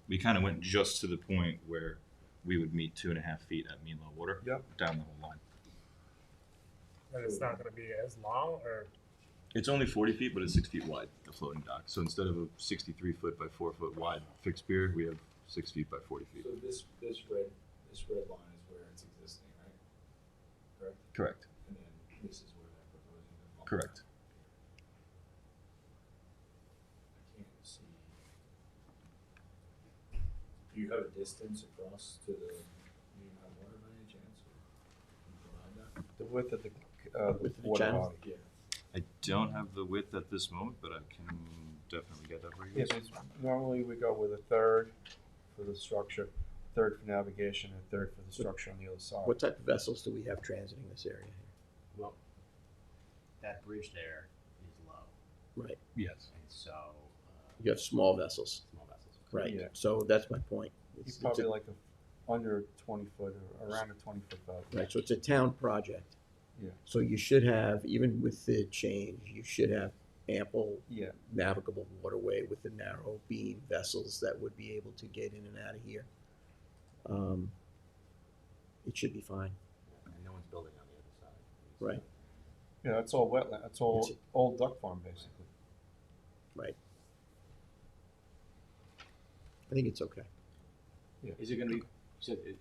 We kind of went just to the point where we would meet 2.5 feet at mean low water. Yep. Down the whole line. And it's not gonna be as long, or? It's only 40 feet, but it's 6 feet wide, the floating dock. So instead of a 63-foot by 4-foot wide fixed pier, we have 6 feet by 40 feet. So this red line is where it's existing, right? Correct? Correct. And then this is where they're proposing to bump Correct. I can't see. Do you have a distance across to the, do you have water by any chance? Or can you provide that? The width of the, Width of the water channel? body. Yeah. I don't have the width at this moment, but I can definitely get that for you. Yeah, because normally we go with a third for the structure, third for navigation, and a third for the structure on the other side. What type of vessels do we have transiting this area here? Well, that bridge there is low, Right, Yes. and so, you have small vessels, small vessels. right, Yeah. so that's my point. He's It's probably a- like under 20 foot or around a 20-foot boat. Right, so it's a town project. Yeah. So you should have, even with the change, you should have ample Yeah. navigable waterway with the narrow beam vessels that would be able to get in and out of here. It should be fine, And no one's building on the other side. right, Yeah, that's all wetland. That's all It's- old duck farm, basically. right. I think it's okay. Is it gonna be, you said it's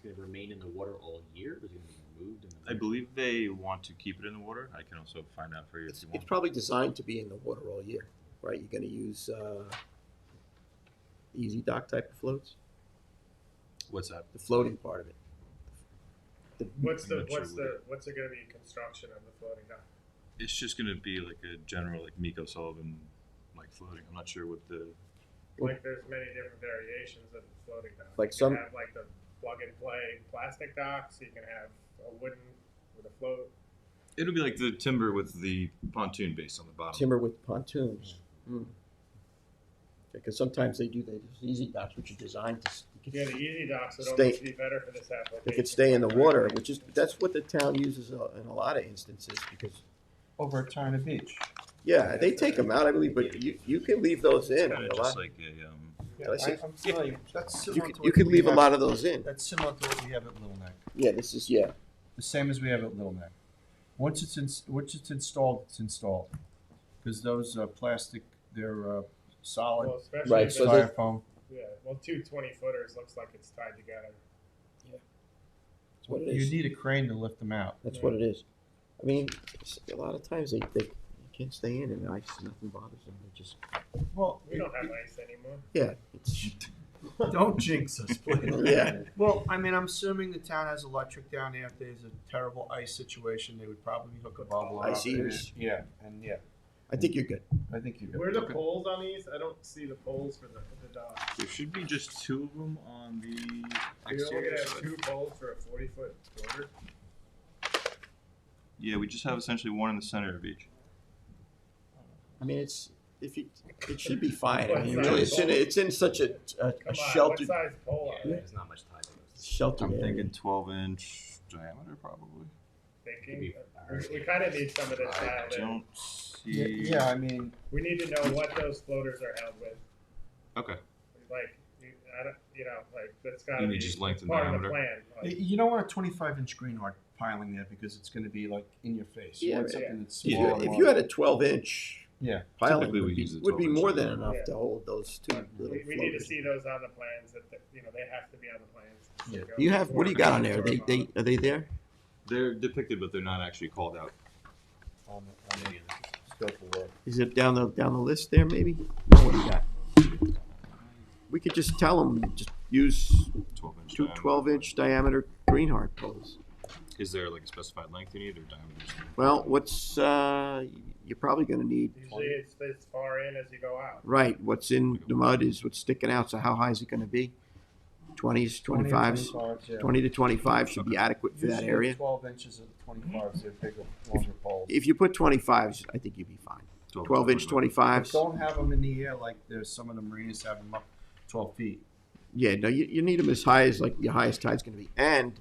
gonna remain in the water all year, or is it gonna be moved in the winter? I believe they want to keep it in the water. I can also find out for you if It's, you it's want. probably designed to be in the water all year, right? You're gonna use, easy dock type of floats, What's that? the floating part of it. What's I'm not sure what's it gonna be construction of the floating dock? It's just gonna be like a general like Miko Sullivan like floating. I'm not sure what the Like, there's many different variations of the floating dock. Like You some- can have like the plug and play plastic docks, you can have a wooden with a float. it'll be like the timber with the pontoon base on the bottom. Timber with pontoons. Because sometimes they do these easy docks, which are designed to, Yeah, the easy docks would Stay- almost be better for this application. they could stay in the water, which is, that's what the town uses in a lot of instances, because, Over at China Beach. yeah, they take them out, I believe, but you can leave those in. Kind a of lot. just like a I see. I'm telling you, that's You similar could, to you what could we leave a have- lot of those in. That's similar to what we have at Little Neck. Yeah, this is, yeah, The same as we have at Little Neck. Once it's installed, it's installed. Because those plastic, they're solid Well, especially Right, if so it's- the- styrofoam. yeah, well, two 20-footers looks like it's tied together. that's what it You is. need a crane to lift them out. That's what it is. I mean, a lot of times they can't stay in and ice, nothing bothers them, they just, Well, We don't have ice anymore. yeah, it's, don't jinx us, please. Yeah. Well, I mean, I'm assuming the town has electric down there. If there's a terrible ice situation, they would probably hook a bubble up. Ice heaters. Yeah, and yeah, I think you're good. I think you Where are the Okay. poles on these? I don't see the poles for the dock. there should be just two of them on the You're only exterior gonna have side. two poles for a 40-foot floater? Yeah, we just have essentially one in the center of each. I mean, it should be fine. I What mean, size really, pole? it's in such a Come on, what sheltered, size pole are they? There's not much tie to those. sheltered I'm area. thinking 12-inch diameter probably. Thinking, we kind of need some of this I dialed in. don't Yeah, see. yeah, I mean, We need to know what those floaters are held with. Okay. Like, I don't, like, that's gotta You be need just length and part of the diameter? plan. Like, you don't want a 25-inch greenheart piling there because it's going to be like in your face. You Yeah, want but- something that's Yeah. small. and If you had a 12-inch Yeah. piling, Typically, we would be, use the would be 12-inch. more than enough Yeah. to hold those two little we need to floaters. see those on the plans, that, they have to be on the plans. Yeah. Go You have, what do you got on there? before- Are they there? They're depicted, but they're not actually called out. on the scope of work. Is it down the list there, maybe? No, what do you got? We could just tell them, just use 12-inch. two diameter. 12-inch diameter greenheart poles. Is there like a specified length you need or diameters? Well, you're probably gonna need, Usually it's as far in as you go out. right, what's in the mud is what's sticking out, so how high is it gonna be? 20s, 25s? 25s, yeah. 20 to 25 should be adequate for that Usually area. 12 inches of 25s, they're bigger, longer poles. If you put 25s, I think you'd be fine. 12-inch But 25s. don't have them in the air like there's some of the marinas have them up 12 feet. Yeah, no, you need them as high as like your highest tide's gonna be, and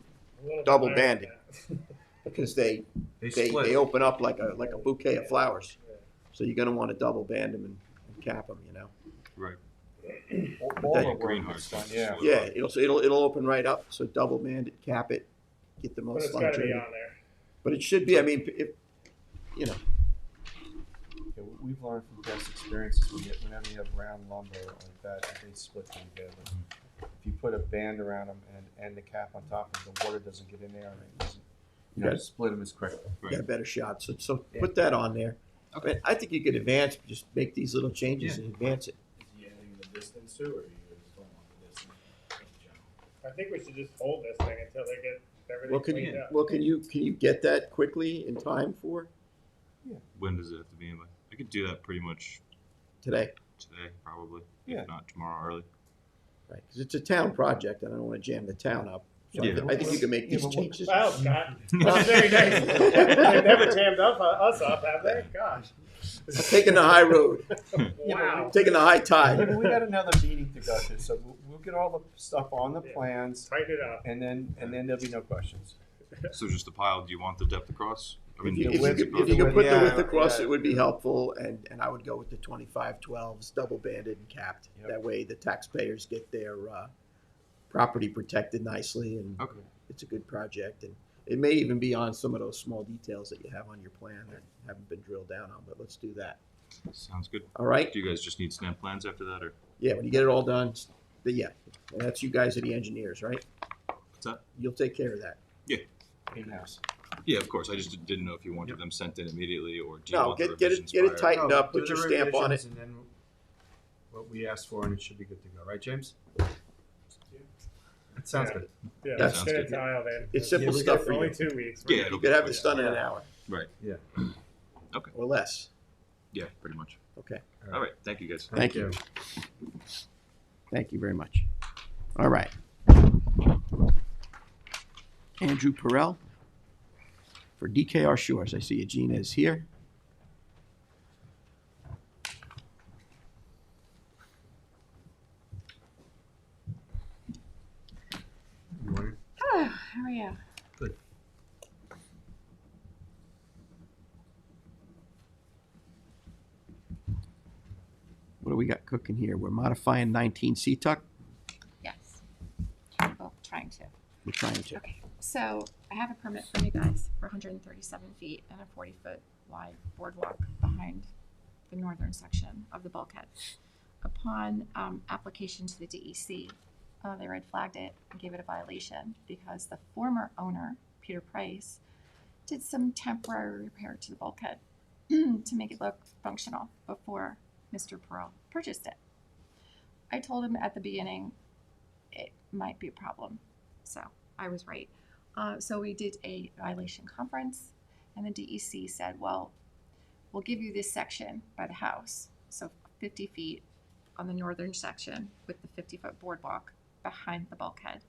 A little bit Double higher than banding. that. because they split. open up like a bouquet of flowers. Yeah. So you're gonna wanna double band them and cap them, Right. All that the work green is heart done, yeah. Yeah, it'll open right up, so double band it, cap it, get the But most it's gotta be longevity. on there. But it should be, I mean, if, Yeah, we've learned from past experiences, whenever you have round lumber like that, they split pretty badly. If you put a band around them and the cap on top, and the water doesn't get in there, and it doesn't you know, Right. split them as quick. Get a better shot. So Yeah. put that on there. Okay. I think you could advance, just make these little changes and advance it. Is he adding the distance too, or are you just don't want the distance in general? I think we should just hold this thing until they get everything Well, cleaned up. can you get that quickly in time for When does it have to be in by? I could do that pretty much today? today, probably. Yeah. If not tomorrow early. Right, because it's a town project, and I don't want to jam the town up. So Yeah. I think you can make these changes. Well, Scott, that's very nice. They've never jammed us up, have they? Gosh. Taking the high road, Wow. taking the high Yeah, tide. but we got another meeting to go to, so we'll get all the stuff on the Yeah. plans, Tighten it up. and then there'll be no questions. So just a pile. Do you want the depth across? I mean, If you The width- could the put the width, width yeah, across, yeah. it would be helpful, and I would go with the 25/12s, double banded and capped. Yep. That way the taxpayers get their property protected nicely, and Okay. it's a good project. And it may even be on some of those small details that you have on your plan that haven't been drilled down on, but let's do that. Sounds good. All right? Do you guys just need stamp plans after that, or Yeah, when you get it all done, yeah, and that's you guys are the engineers, right? what's that? You'll take care of that. In-house. Yeah, of course. I just didn't know if you wanted them sent in immediately, or do you No, want the get it revisions get it prior? tightened No, up, do put your the stamp on it. revisions, and then what we asked for, and it should be good to go, right, James? That sounds Yeah. good. Yeah, That's let's get it good. dialed in. It's simple we stuff got for Only you. 2 weeks. Yeah, You it'll could be have quick. this done in an hour Right. Yeah. or less. Yeah, pretty much. Okay. All right. Thank you, guys. Thank you. Thank you very much. All right. Andrew Perrell for DKR Shores. I see Gina is here. Good morning. Oh, how are you? Good. What do we got cooking here? We're modifying 19 Seatuck. Yes. Well, trying to. We're trying to. Okay, so I have a permit from you guys for 137 feet and a 40-foot wide boardwalk behind the northern section of the bulkhead. Upon application to the DEC, they red flagged it and gave it a violation because the former owner, Peter Price, did some temporary repair to the bulkhead to make it look functional before Mr. Perrell purchased it. I told him at the beginning it might be a problem, so I was right. So we did a violation conference, and the DEC said, well, we'll give you this section by the house, so 50 feet on the northern section with the 50-foot boardwalk behind the bulkhead,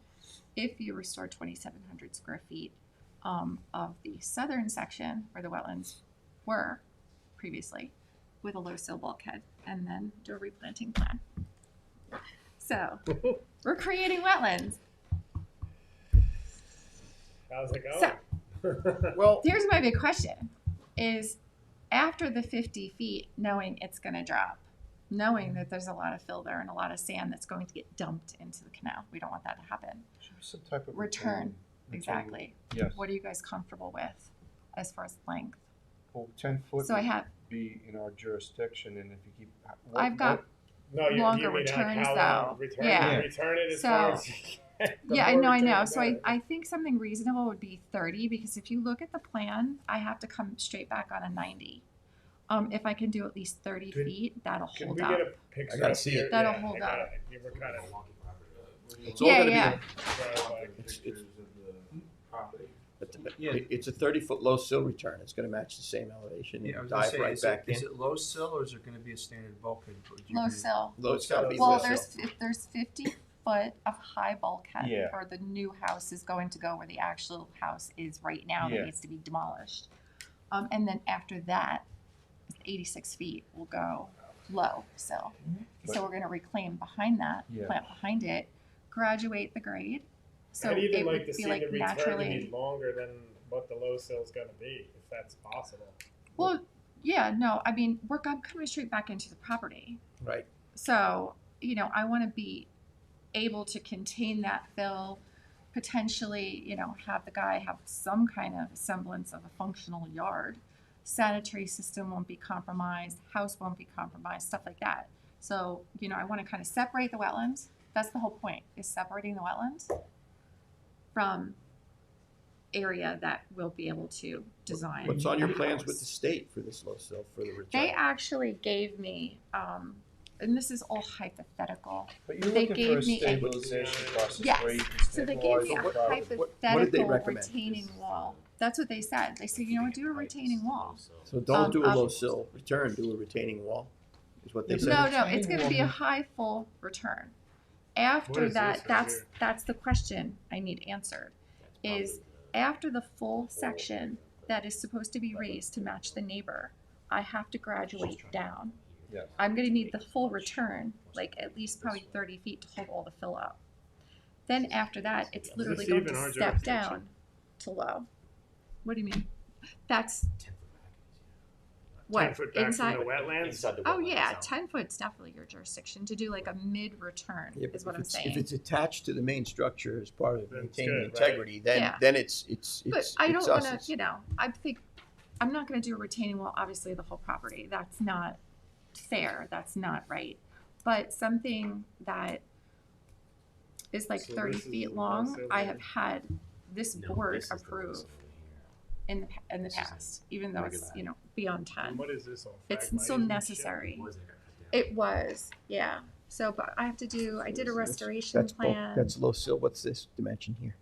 if you restore 2,700 square feet of the southern section where the wetlands were previously, with a low sill bulkhead, and then do a replanting plan. So we're creating wetlands. How's it So going? Well, here's my big question: is after the 50 feet, knowing it's going to drop, knowing that there's a lot of fill there and a lot of sand that's going to get dumped into the canal, we don't want that to happen. Should be some type of Return, retaining- exactly. Yes. What are you guys comfortable with as far as length? Well, 10 foot So I would have be in our jurisdiction, and if you keep. I've got No, longer you mean returns, how though. long? Return, Yeah. return it as So- far as you can. The Yeah, I more know. return, So the I better. think something reasonable would be 30, because if you look at the plan, I have to come straight back on a 90. If I can do at least 30 Could- feet, that'll Can hold we up. get a picture? I gotta up see here? it. That'll Yeah, hold I got up. it. You were kind of it's all Yeah, gonna be. yeah. It's a 30-foot low sill return. It's going to match the same elevation. Yeah, I and was gonna dive say, right back in. is it low sill, or is it gonna be a standard bulkhead? Would you Low be- sill. Low, it's got to be Well, low sill. there's 50 foot of high bulkhead Yeah. where the new house is going to go, where the actual house is right now that Yeah. needs to be demolished. And then after that, 86 feet will go low sill. So we're going to reclaim behind that, Yeah. plant behind it, graduate the grade. So I'd even it like would to see be like the return to be naturally. longer than what the low sill is going to be, if that's possible. Well, yeah, no, I mean, I'm coming straight back into the property. Right. So, I want to be able to contain that fill, potentially, have the guy have some kind of semblance of a functional yard. Sanitary system won't be compromised, house won't be compromised, stuff like that. So, I want to kind of separate the wetlands. That's the whole point, is separating the wetlands from area that we'll be able to design. What's on your the plans house. with the state for this low sill for the return? They actually gave me, and this is all hypothetical. But you're They looking for a gave me a- stabilization process Yes, where you can so they gave stabilize me a the property. what did they hypothetical recommend? retaining wall. That's what they said. They said, you know what, do a retaining wall. So don't do a um, low sill return, do a retaining wall, is what they said. No, no, it's gonna be a high full return. What After is that, this right here? that's the question I need answered. Is after the full section that is supposed to be raised to match the neighbor, I have to graduate down. Yes. I'm gonna need the full return, like at least probably 30 feet to hold all the fill up. Then after that, it's literally going even to our step jurisdiction? down to low. What do you mean? That's 10 what, foot back inside? from the wetlands? Inside the Oh wetland yeah, zone. 10 foot's definitely your jurisdiction to do like a mid-return Yeah, but is what if I'm it's- saying. If it's attached to the main structure as part of Then it's maintaining good, right? integrity, then, Yeah. then it's But I don't wanna, us. you know, I think, I'm not gonna do a retaining wall, obviously, the whole property, that's not fair, that's not right. But something that is like So 30 this is feet the long, low sill I here? have had this No, board this is the approve low sill over in the This is past, even though it's, regular. you know, beyond And 10. what is this all? It's Phragmites still and shit? necessary. here. Was it got cut down? It was, yeah. So, but I have to do, I did a restoration That's bulk- plan. That's low sill, what's this dimension here?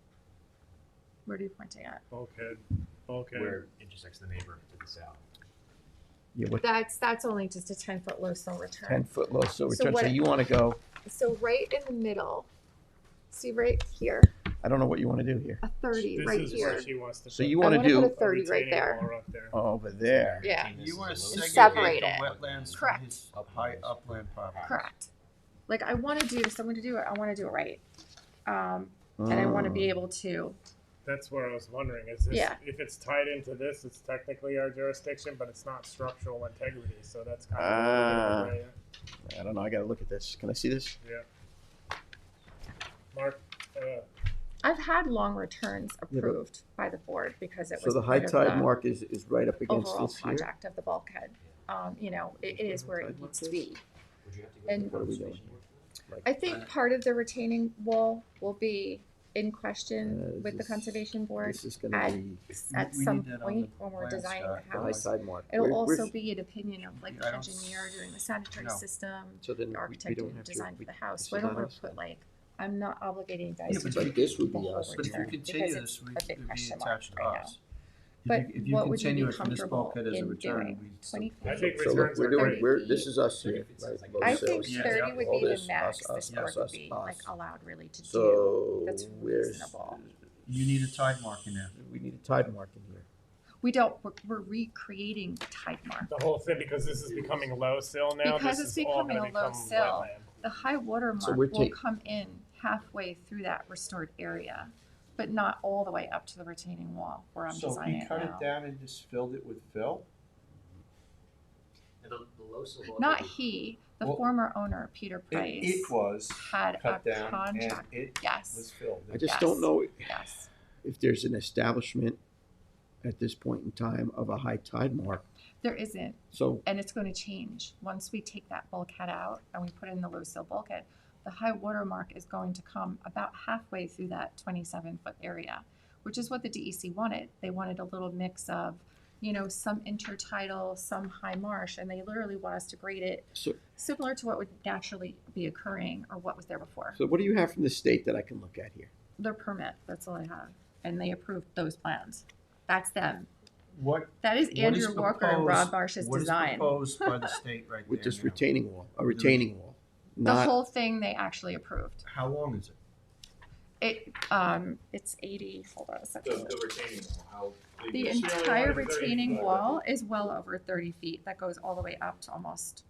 Where are you pointing at? Bulkhead. Bulkhead. Where it intersects the neighbor to the south. Yeah, what, That's only just a 10-foot low sill return. 10-foot low sill So return, so what- you wanna go, So right in the middle, see right here, I don't know what you wanna do here. a 30 This right is here. where she wants to So put you I wanna wanna do put a 30 right retaining there. wall up there. over there. Yeah. You wanna separate it. wetlands Correct. his high upland property. Correct. Like I want to do, if I'm going to do it, I want to do it right. And I want to be able to, That's where I was wondering, is this, Yeah. if it's tied into this, it's technically our jurisdiction, but it's not structural integrity, so that's kind Ah. of a little bit of a gray. I don't know, I gotta look at this, can I see this? Yeah. Mark, I've had long returns approved by the board because it So was the high part of tide the mark is right up against overall this here? project of the bulkhead. You know, it is where it needs to be. Would you have to go And to What are we the doing? conservation? I think part of the retaining wall will be in question with the this- conservation board This is gonna at, be at We some need that on point the when we're plan, designing Scott. the the high house. tide mark. It'll Where- also where's- be an opinion of like I the don't engineer doing the sanitary No. system, So then the we architect don't doing the have to- design for the house. this So I is don't not wanna us put then. like, I'm not obligating you guys Yeah, to but do Like this would the be whole us. But if you return continue because this, it's we, a big it'd be question mark attached to right now. us. But If you what would you continue be it from this comfortable bulkhead as a in return, doing? we'd still. 20 I feet? think So look, returns we're are doing, 30 we're, feet. this is us here, 30 feet sounds right? like Low I sill. think Yeah, 30 yeah. would All be the this, max us, this us, board us, would us, be us. like allowed really to do. So That's where's, reasonable. You need a tide mark in there. we need a tide mark in here. We don't, we're recreating the tide mark. the whole thing, because this is becoming low sill now, Because this it's is all becoming gonna a low become sill. wetland. The high water So mark we're will ta- come in halfway through that restored area, but not all the way up to the retaining wall where I'm So designing he it cut now. it down and just filled it with fill? And the low sill bulkhead Not would- he, the Well, former owner, Peter Price, It was had a cut down and contract. it Yes, was filled. I just Yes. don't know yes. if there's an establishment at this point in time of a high tide mark. There isn't, So, and it's going to change. Once we take that bulkhead out and we put in the low sill bulkhead, the high water mark is going to come about halfway through that 27-foot area, which is what the DEC wanted. They wanted a little mix of, you know, some intertidal, some high marsh, and they literally want us to grade it so, similar to what would naturally be occurring or what was there before. so what do you have from the state that I can look at here? Their permit, that's all I have. And they approved those plans. That's them. What, That is What is Andrew Walker and Rob proposed- Marsh's what is design. proposed by the state right With there this now? retaining wall, a retaining wall, The not, whole thing they actually approved. How long is it? It's 80, hold on a The, second. the retaining wall, how big The is it? entire wanted 30 retaining feet. wall is well over 30 feet. That goes all the way up to almost,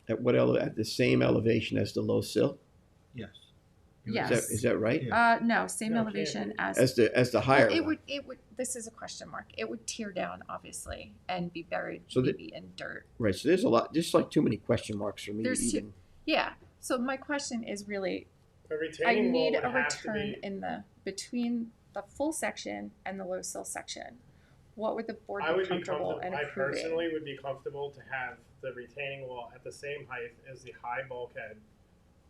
at what at the same elevation as the low sill? Yes. yes. Is that right? Yeah. No, same No, it elevation can't as. As the Well, higher it one? would, this is a question mark. It would tear down, obviously, and be buried So the- maybe in dirt. Right, so there's a lot, just like too many question marks for me to There's two- even. Yeah, so my question is really, A I retaining wall need would a have to return be, in the, between the full section and the low sill section. What would the board I be would be comfortable comfortable, in I approving? personally would be comfortable to have the retaining wall at the same height as the high bulkhead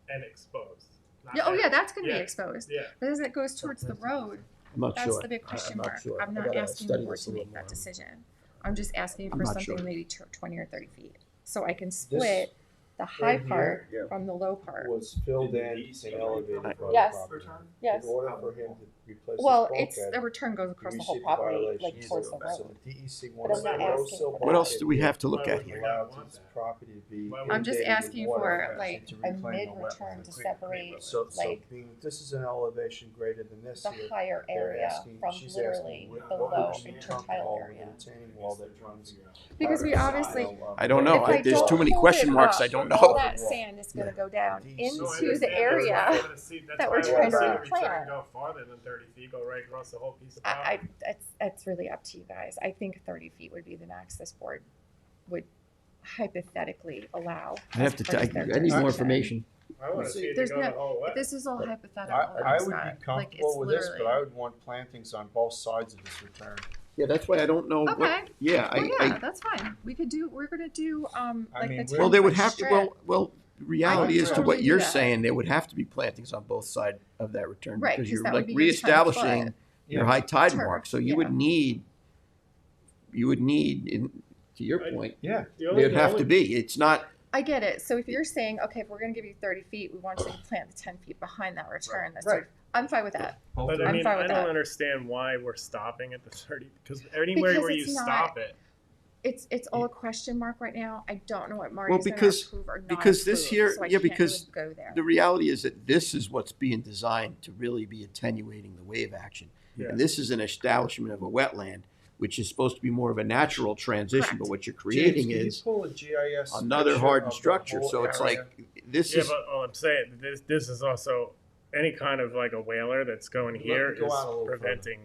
and exposed. Not Yeah, oh yeah, buried. that's gonna be Yeah. exposed. Yeah, But as it goes towards the road, I'm not That's sure. the big question I'm not mark. sure. I'm I not gotta asking the study board this a to little make that more. decision. I'm just asking I'm for not something sure. maybe 20 or 30 feet. So I can split the high right part here from the low part. was filled in and elevated by the Yes. property. Yes. In order for him to replace his Well, bulkhead, it's, the return goes across he the whole received property, violations. like towards the So road. the DEC But wants I'm not to asking for What else do we have to look at would here? allow this property to be I'm just inundated with asking water for like to a reclaim the mid-return wetlands. to separate So like being, this is an elevation greater than this the here. higher They're area asking- from she's literally asking the what low would be and comfortable tile with area. the retaining wall that runs. Because we obviously, I don't know. if I There's too don't many pull question it marks. up, I don't all know. that sand is gonna go down No, I into understand. the area that we're trying to replant. Go farther than 30 feet, go right across the whole piece of I, property. it's really up to you guys. I think 30 feet would be the max this board would hypothetically allow. I have to. as part of their I need more jurisdiction. information. I want to see it to There's go no- the whole way. This is all hypothetical. I would Scott. be Like, it's comfortable with this, but literally- I would want plantings on both sides of this return. Yeah, that's why I don't know. Okay. What, yeah, Well, I. yeah, that's fine. We're gonna do, like mean, the Well, they would 10-foot have to. strip. Well, reality I is to totally what do you're that. saying. There would have to be plantings on both sides of that return Right, because 'cause you're that would like be your 10 reestablishing foot. your high tide Turf, mark. So you yeah. would need. You would need, to your point, Yeah. there'd have to be. It's not. I get it. So if you're saying, okay, if we're gonna give you 30 feet, we want you to plant the 10 feet behind that return. That's Right. I'm fine with that. But I I'm mean, fine I with don't that. understand why we're stopping at the 30, because anywhere Because where you it's not- stop it, It's all a question mark right now. I don't know what Marty's Well, because- gonna approve or not because this approve, here- so I yeah, can't because really go there. The reality is that this is what's being designed to really be attenuating the wave action. Yeah. And this is an establishment of a wetland, which is supposed to be more of a natural transition, Correct. but what you're creating James, can is you pull a GIS another picture hardened of the structure. whole So it's area? like, this yeah, is, but all I'm saying, this is also, any kind of like a whaler that's going Let me here go is out a little preventing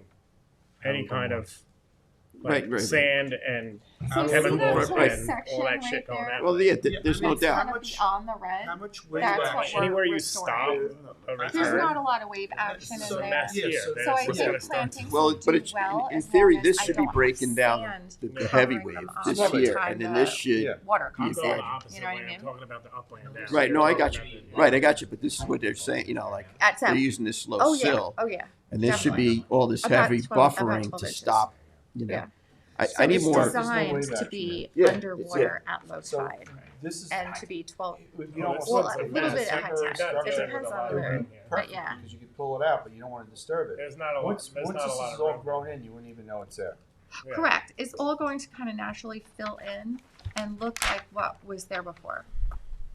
further. any kind of Right, right. sand and So see chemicals that whole whole and section all that right shit going there? out. well, yeah, there's no That's doubt. gonna be on the red. How much wave That's action? what we're Anywhere you restoring. stop a There's return, not a lot of wave action in so there. that's here. Yeah, so- There's So I what's gonna think start. plantings Well, will but do it's, well in as theory, long this as I should be don't have breaking down sand the Yeah. heavy covering wave them up this every year, time and then the this should. Yeah. water I'm comes going in. the opposite You know what way. I I'm mean? talking about the upland down. Right, no, I got you. Method. Right, I got you, but this is what they're saying, you know, like, At they're South. using this low Oh, yeah. sill. Oh, yeah. And this should Definitely. be all this About heavy 12 about buffering 12 to inches. stop, you know. Yeah. I So need it's more. There's no designed wave to action be there. Yeah, underwater at low So tide this is and to be 12. you Well, don't this Well, looks a like little mass bit at high temporary tide. structure. It depends on It would the, be but perfect yeah. because you could pull it out, but you don't want to disturb it. There's not a lot. Once There's once not this a lot is of all room. grown in, you wouldn't even know it's there. Yeah. Correct. It's all going to kind of naturally fill in and look like what was there before.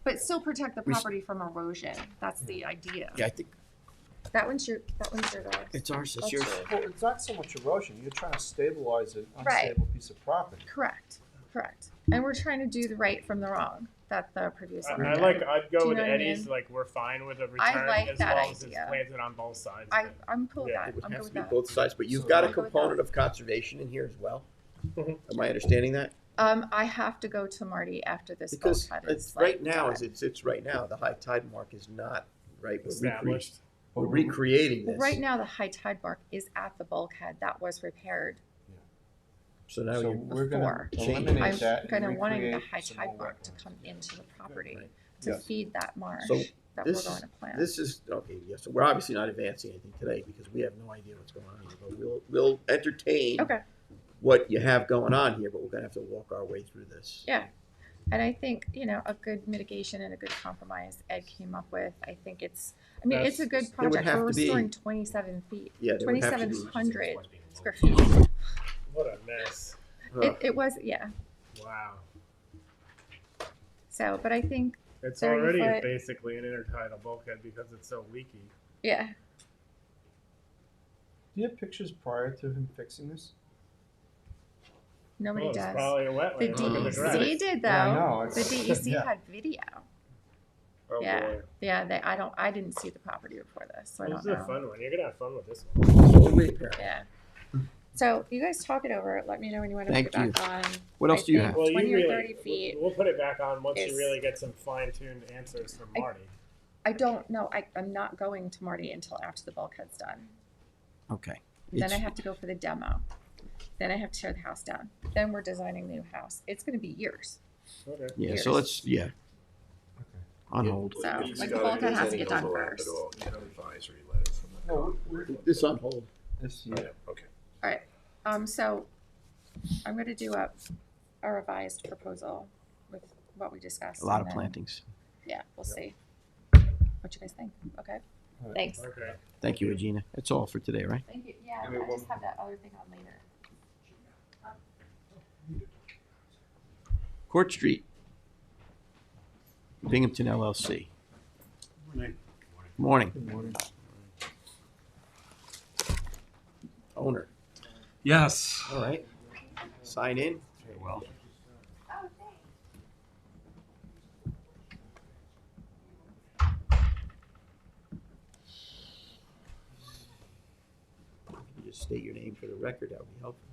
But still protect the We s- property from erosion. That's the idea. Yeah, I think That one's your guys. it's ours, it's That's yours. yours. Well, it's not so much erosion. You're trying to stabilize an Right. unstable piece of property. Correct. And we're trying to do the right from the wrong that the previous owner I did. I'd Do go you with know what I Eddie's, mean? like, we're fine with a return I like as that long as it's idea. planted on both sides. of it. I'm cool with Yeah. that. It would I'm good have to with be that. both sides, but you've So got a I'm good with component of conservation in here as well. Mhm. Am I understanding that? I have to go to Marty after this Because bulkhead is it's right like now, done. as it sits right now, the high tide mark is not right. Established. We're recreating Well, this. right now, the high tide mark is at the bulkhead. That was repaired So now So you're. we're before. gonna Change. eliminate I'm that and kind of wanting the recreate high some tide more mark to wetlands. come into the property Right. to Yes. feed that marsh So that we're this going is- to plant. This is, okay, yeah, so we're obviously not advancing anything today because we have no idea what's going on here, but we'll entertain Okay. what you have going on here, but we're gonna have to walk our way through this. Yeah. And I think, a good mitigation and a good compromise Ed came up with. I think it's a good There would project. have We're to be- restoring 27 feet, Yeah, there would have to be. 2,700 square feet. What a mess. It was, yeah. Wow. So, but I think, It's 30 already foot. basically an intertidal bulkhead because it's so leaky. yeah. Do you have pictures prior to him fixing this? Nobody Well, it's does. probably a The wetland. Look at the grass. DEC did though. Yeah, I know, The it's- DEC yeah. had video. Oh, Yeah. boy. Yeah, I didn't see the property before this, so I This don't is a know. fun one. You're going to have fun with this one. Yeah. So you guys talk it over. Let me know when you want to put it Thank back on. What else I do you think have? Well, 20 you or really, 30 feet. We'll put it back on once is- you really get some fine-tuned answers from I- Marty. I don't know. I'm not going to Marty until after the bulkhead's done. Okay. Then I It's- have to go for the demo. Then I have to tear the house down. Then we're designing the new house. It's going to be years. Okay. Yeah, years. so let's, yeah. On hold. So, like, the bulkhead has to get done first. No, This on hold. This, Okay. So I'm gonna do a revised proposal with what we discussed. A lot and of then- plantings. Yeah, we'll see. What you guys think? Okay, Alright. thanks. Okay. Thank you, Regina. That's all for today, right? Thank you. Yeah, Give me I one- just have that other thing on later. Court Street. Binghamton LLC. Morning. Good morning. Owner. Yes. All right. Sign in. Very well. You just state your name for the record. That would be helpful.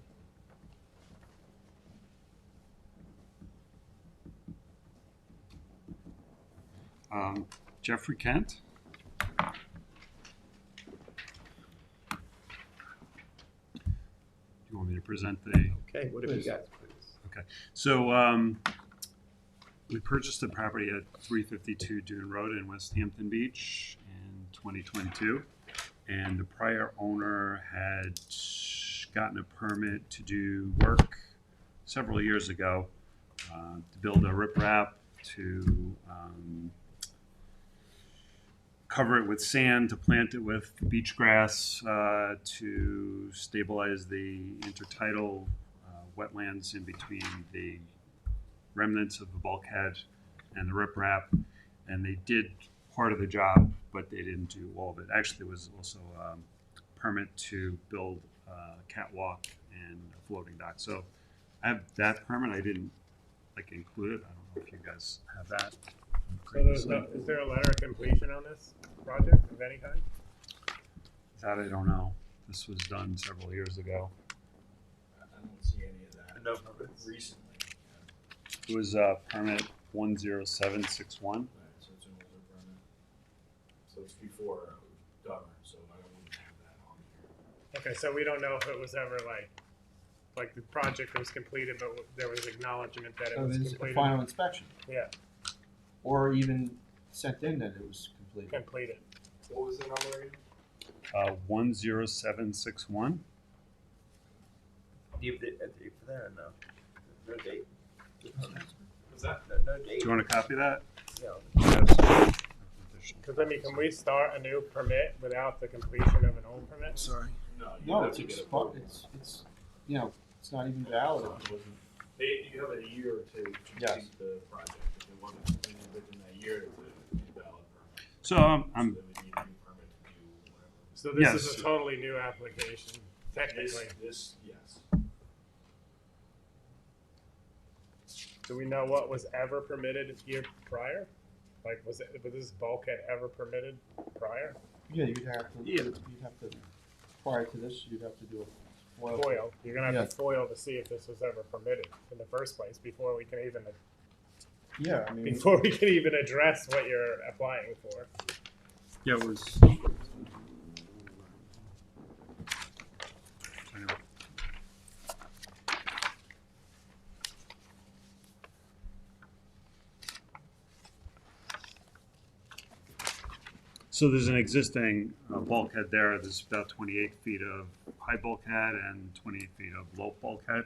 Jeffrey Kent. Do you want me to present the? Okay, what have you got? So we purchased the property at 352 Dune Road in West Hampton Beach in 2022. And the prior owner had gotten a permit to do work several years ago to build a riprap, to cover it with sand, to plant it with beach grass, to stabilize the intertidal wetlands in between the remnants of the bulkhead and the riprap. And they did part of the job, but they didn't do all of it. Actually, there was also a permit to build a catwalk and a floating dock. So I have that permit. I didn't include it. I don't know if you guys have that. So is there a letter of completion on this project of any kind? That I don't know. This was done several years ago. I don't see any of that. No permits. Recently. It was permit 10761. Right, so it's an older permit. So it's before Dahmer, so I wouldn't have that on here. Okay, so we don't know if it was ever like the project was completed, but there was acknowledgement that it So was there's a completed. final inspection, Yeah, or even sent in that it was completed. completed. What was the number again? 10761. Do you have the date for that or no? No date? Was that? No date? Do you want a copy of that? Yeah. Because I mean, can we start a new permit without the completion of an old permit? Sorry. No, you No, have it's to get a expired, it's, it's not even valid if it wasn't. You have a year or two to Yes. complete the project. If it wasn't completed within that year, it's a valid permit. So So I'm they would need a new permit to do whatever. So this Yes. is a totally new application, technically. This, yes. Do we know what was ever permitted year prior? Like, was this bulkhead ever permitted prior? Yeah, you'd have to, prior to this, you'd have to do a foil. Foil. You're gonna have Yeah. to foil to see if this was ever permitted in the first place before we can even Yeah, I mean, address what you're applying for. Yeah, it was. So there's an existing bulkhead there. There's about 28 feet of high bulkhead and 28 feet of low bulkhead.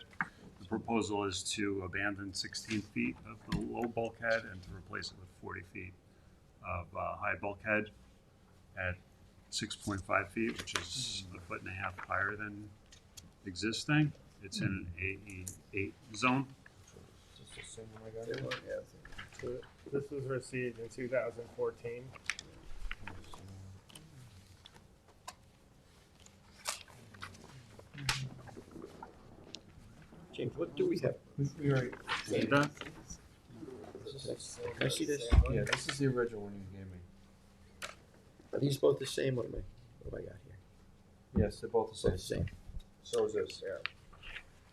The proposal is to abandon 16 feet of the low bulkhead and to replace it with 40 feet of high bulkhead at 6.5 feet, which is a foot and a half higher than existing. It's in an AE8 zone. just the same one I got here. So this was received in 2014. James, what do we have? We already, See that? Can I see this? yeah, this is the original one you gave me. Are these both the same? What have I got here? Yes, they're both the Both the same. same. So is this, yeah.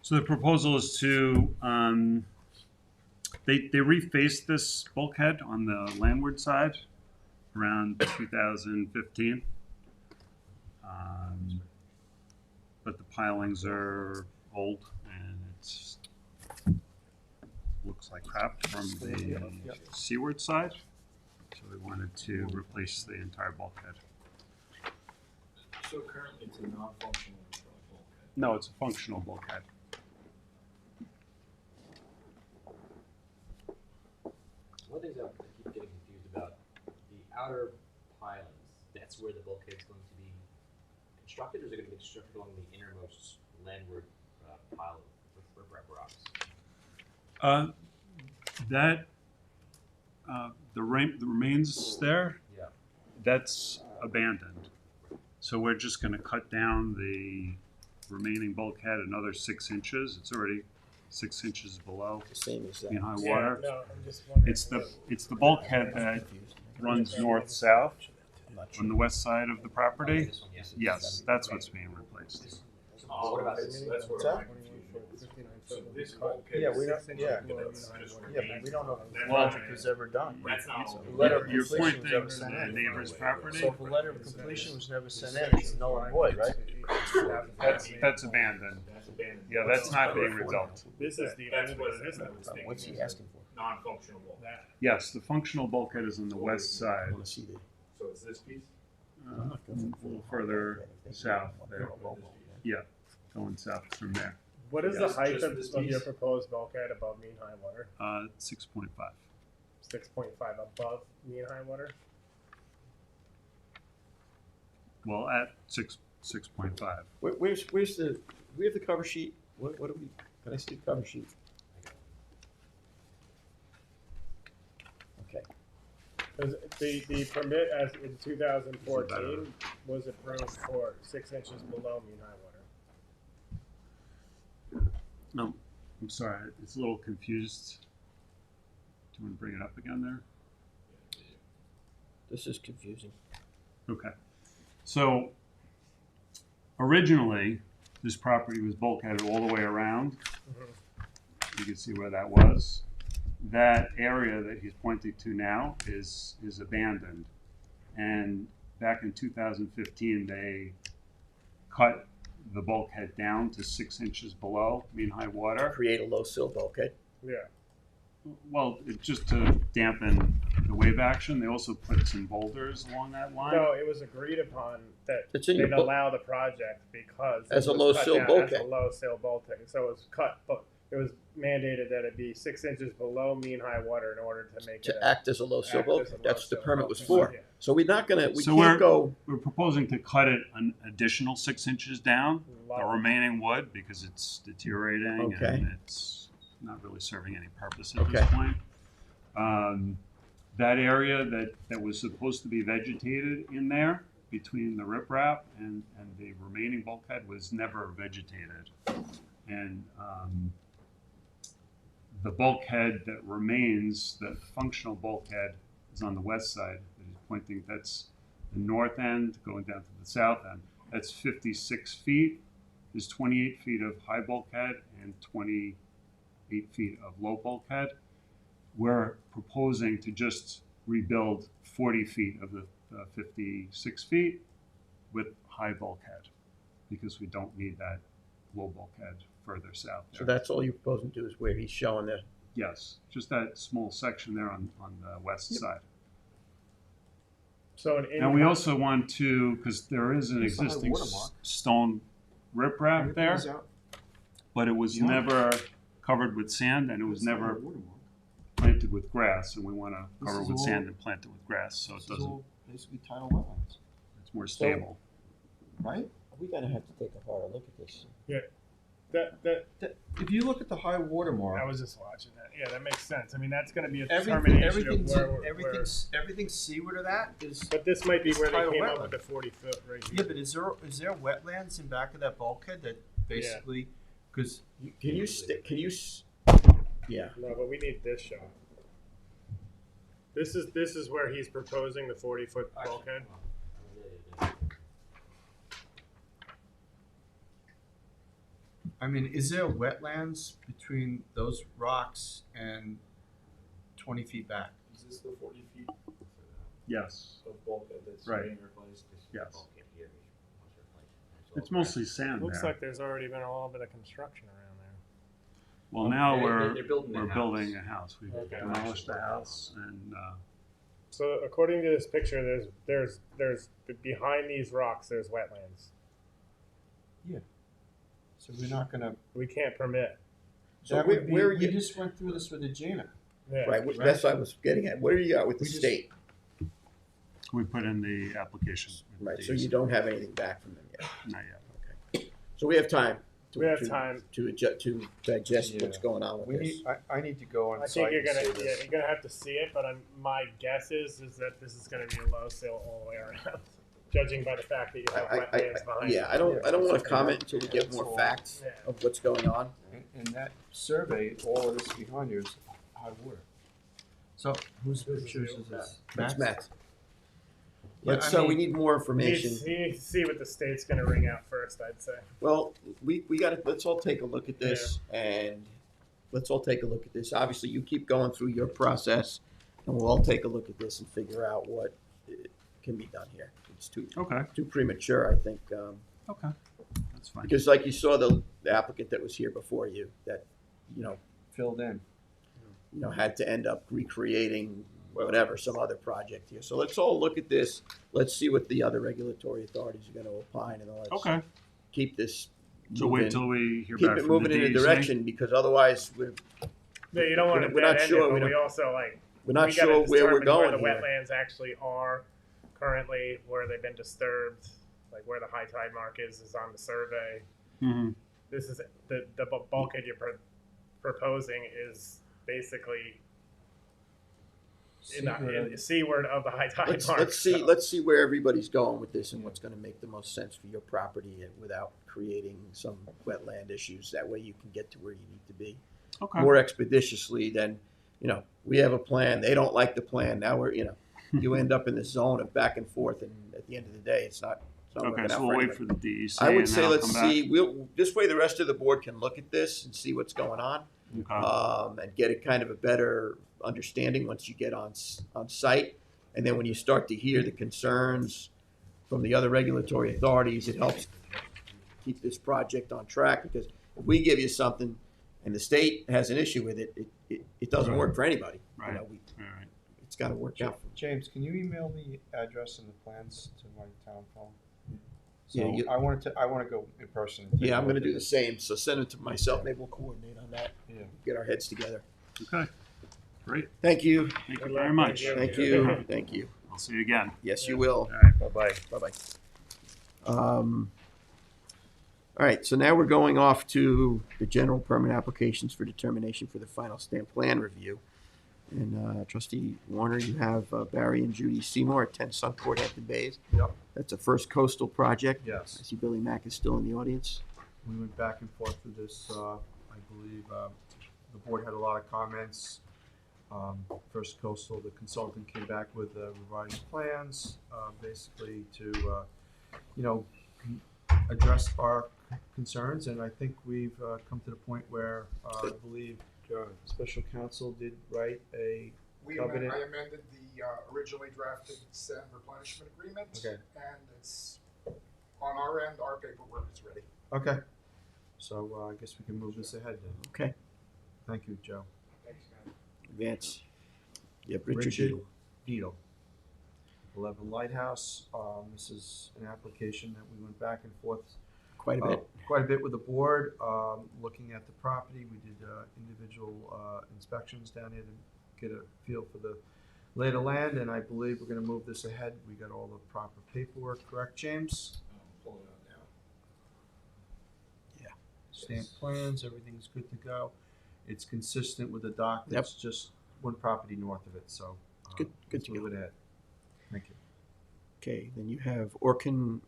So the proposal is to, they refaced this bulkhead on the landward side around 2015. But the pilings are old and it's looks like crap from the seaward side. So we wanted to replace the entire bulkhead. So currently it's a non-functional bulkhead. No, it's a functional bulkhead. One of the things I keep getting confused about, the outer pilings, that's where the bulkhead's going to be constructed, or is it gonna be constructed along the innermost landward pile of riprap rocks? The remains there, Yeah. that's abandoned. So we're just gonna cut down the remaining bulkhead another 6 inches. It's already 6 inches below The same as that. mean high Yeah, water. no, I'm just wondering. It's the bulkhead that runs north-south on the west side of the property. This one, yes. Yes, that's what's being replaced. Oh, what about this? That's What's where that? So this bulkhead. Yeah, is we don't, just yeah, just yeah, but we don't know if the Well- project is ever done. That's not. So the letter of You're completion pointing was to never sent the in. neighbor's property? So if a letter of completion was never sent in, it's null and void, right? That's abandoned. That's abandoned. Yeah, that's not being resolved. This is the That's old what it is. existing. What's he asking for? Non-functional bulkhead. That. Yes, the functional bulkhead is on the west I side, wanna see the. So it's this piece? a little further south there. Yeah, going south from there. What is the Yes, height just of, this of your piece. proposed bulkhead above mean high water? 6.5. 6.5 above mean high water? Well, at 6.5. Where's the, we have the cover sheet? What do we, can I see the cover sheet? Okay. 'Cause the permit as in 2014 was approved for 6 inches below mean high water. No, I'm sorry, it's a little confused. Do you want to bring it up again there? This is confusing. Okay. So originally, this property was bulkheaded all the way around. You can see where that was. That area that he's pointing to now is abandoned. And back in 2015, they cut the bulkhead down to 6 inches below mean high water. Create a low sill bulkhead. Yeah. Well, just to dampen the wave action, they also put some boulders along that line. No, it was agreed upon that It's in your they'd book. allow the project because As it a was low cut sill down As bulkhead. a low sill bulkhead, so it was cut, but it was mandated that it be 6 inches below mean high water in order to make it To act as a low sill act as a bulkhead. low That's the sill permit was bulkhead. for. Yeah. So we're not gonna, we So can't go, We're proposing to cut it an additional 6 inches down, the Love it. remaining wood, because it's deteriorating Okay. and it's not really serving any purpose at this Okay. point. That area that was supposed to be vegetated in there between the riprap and the remaining bulkhead was never vegetated. And the bulkhead that remains, the functional bulkhead, is on the west side. That he's pointing, that's the north end going down to the south end. That's 56 feet. There's 28 feet of high bulkhead and 28 feet of low bulkhead. We're proposing to just rebuild 40 feet of the 56 feet with high bulkhead because we don't need that low bulkhead further south there. so that's all you're proposing to do is where he's showing the, Yes, just that small section there on the west side. So an And we also want to, because there is an It's a high existing watermark. stone riprap there, Everything's out. but it was Yeah. never covered with sand and it was It's not a never watermark. planted with grass, and we want to This cover is with all- sand and plant it with grass, so it This is doesn't, all basically tidal wetlands, it's more stable. right? we're gonna have to take a harder look at this. that If you look at the high I watermark, was just watching that. Yeah, that makes sense. I mean, that's going to be a everything, determination of where, everything seaward of that is. But this might be It's where they tidal came up wetland. with the 40-foot right Yeah, here. but is there wetlands in back of that bulkhead that basically, because Can you, yeah, No, but we need this shot. This is where he's proposing the 40-foot bulkhead. I mean, is there wetlands between those rocks and 20 feet back? Is this the 40 feet Yes, of bulkhead that's Right. being replaced? yes. It's mostly sand Looks there. like there's already been a little bit of construction around there. Well, now They're we're building a building a house. house. We've Okay. demolished the house and So according to this picture, there's behind these rocks, there's wetlands. So we're not gonna, We can't permit. So that where, would be, where are we you? just went through this with Agena. Yeah. Right, that's what I was getting at. Where are you at with the We just- state? We put in the application. with Right, the so you DEC. don't have anything back from them yet. Not yet. So we have time. We have time. To adjust, to digest Yeah. what's going on with We this. need, I need to go on I site think you're and gonna see yeah, this. you're gonna have to see it, but my guess is that this is gonna be a low sill all the way around, judging by the fact that you have wetlands behind. Yeah, it. I don't wanna comment until we get more That's all. facts Yeah. of what's going on. And that survey, all of this behind you is high water. So whose This is pictures you. is this? That's Matt. Yeah, Let's, I so we mean- need more You information. need to see what the state's gonna ring out first, I'd say. Well, we gotta, let's all take a look at this and let's all take a look at this. Obviously, you keep going through your process and we'll all take a look at this and figure out what can be done here. It's too premature, I think. Okay, that's fine. Because like you saw the applicant that was here before you, that, Filled in. had to end up recreating whatever, some other project here. So let's all look at this. Let's see what the other regulatory authorities are gonna opine and let's Okay, keep this so moving. wait till we hear Keep back it from the moving in a DEC. direction because otherwise we're No, you don't want to We're not dead end sure, it, we but we don't- also like we're not we gotta sure where we're determine going where here. the wetlands actually are currently, where they've been disturbed, like where the high tide mark is on the survey. Mhm. This is the bulkhead you're proposing is basically in seaward of the high tide mark. Let's see where everybody's going with this and what's gonna make the most sense for your property and without creating some wetland issues. That way you can get to where you need to be Okay. more expeditiously than, we have a plan, they don't like the plan, now we're, you end up in this zone of back and forth and at the end of the day, it's not Okay, working out so for we'll wait anybody. for the DEC. I would and say then I'll let's come back. see, this way the rest of the board can look at this and see what's going on. Okay. And get a kind of a better understanding once you get on site. And then when you start to hear the concerns from the other regulatory authorities, it helps keep this project on track. Because if we give you something and the state has an issue with it, it doesn't work for anybody. Right. You know, All right. it's got to work out. James, can you email the address and the plans to my town phone? So Yeah, I want to go in person. and take Yeah, a I'm look going to at do the this. same. So send it to myself. Maybe we'll coordinate on that. Yeah. Get our heads together. Okay. Great. Thank you. Thank you Good very luck. much. Thank you. Thank you. I'll see you again. Yes, you will. All right. Bye-bye. Bye-bye. All right, so now we're going off to the general permit applications for determination for the final stamp plan review. And Trustee Warner, you have Barry and Judy Seymour at 10 Sunport, Hampton Bays. Yep. That's a first coastal project. Yes. I see Billy Mack is still in the audience. We went back and forth with this, I believe, the board had a lot of comments. First Coastal, the consultant came back with revised plans, basically to, address our concerns, and I think we've come to the point where I believe special counsel did write a covenant. I amended the originally drafted sand replenishment agreement. Okay. And it's, on our end, our paperwork is ready. Okay, so I guess we can move this ahead then. Okay. Thank you, Joe. Thanks, man. Advance. You have Richard Beadle. Beadle. 11 Lighthouse. This is an application that we went back and forth Quite a bit. quite a bit with the board, looking at the property. We did individual inspections down here to get a feel for the lay of the land, and I believe we're going to move this ahead. We got all the proper paperwork, correct, James? Pull it out now. Yeah. Stamp plans, everything's good to go. It's consistent with the dock. That's just one property north of it, so Good let's to move go. it ahead. Thank you. Okay, then you have Orkin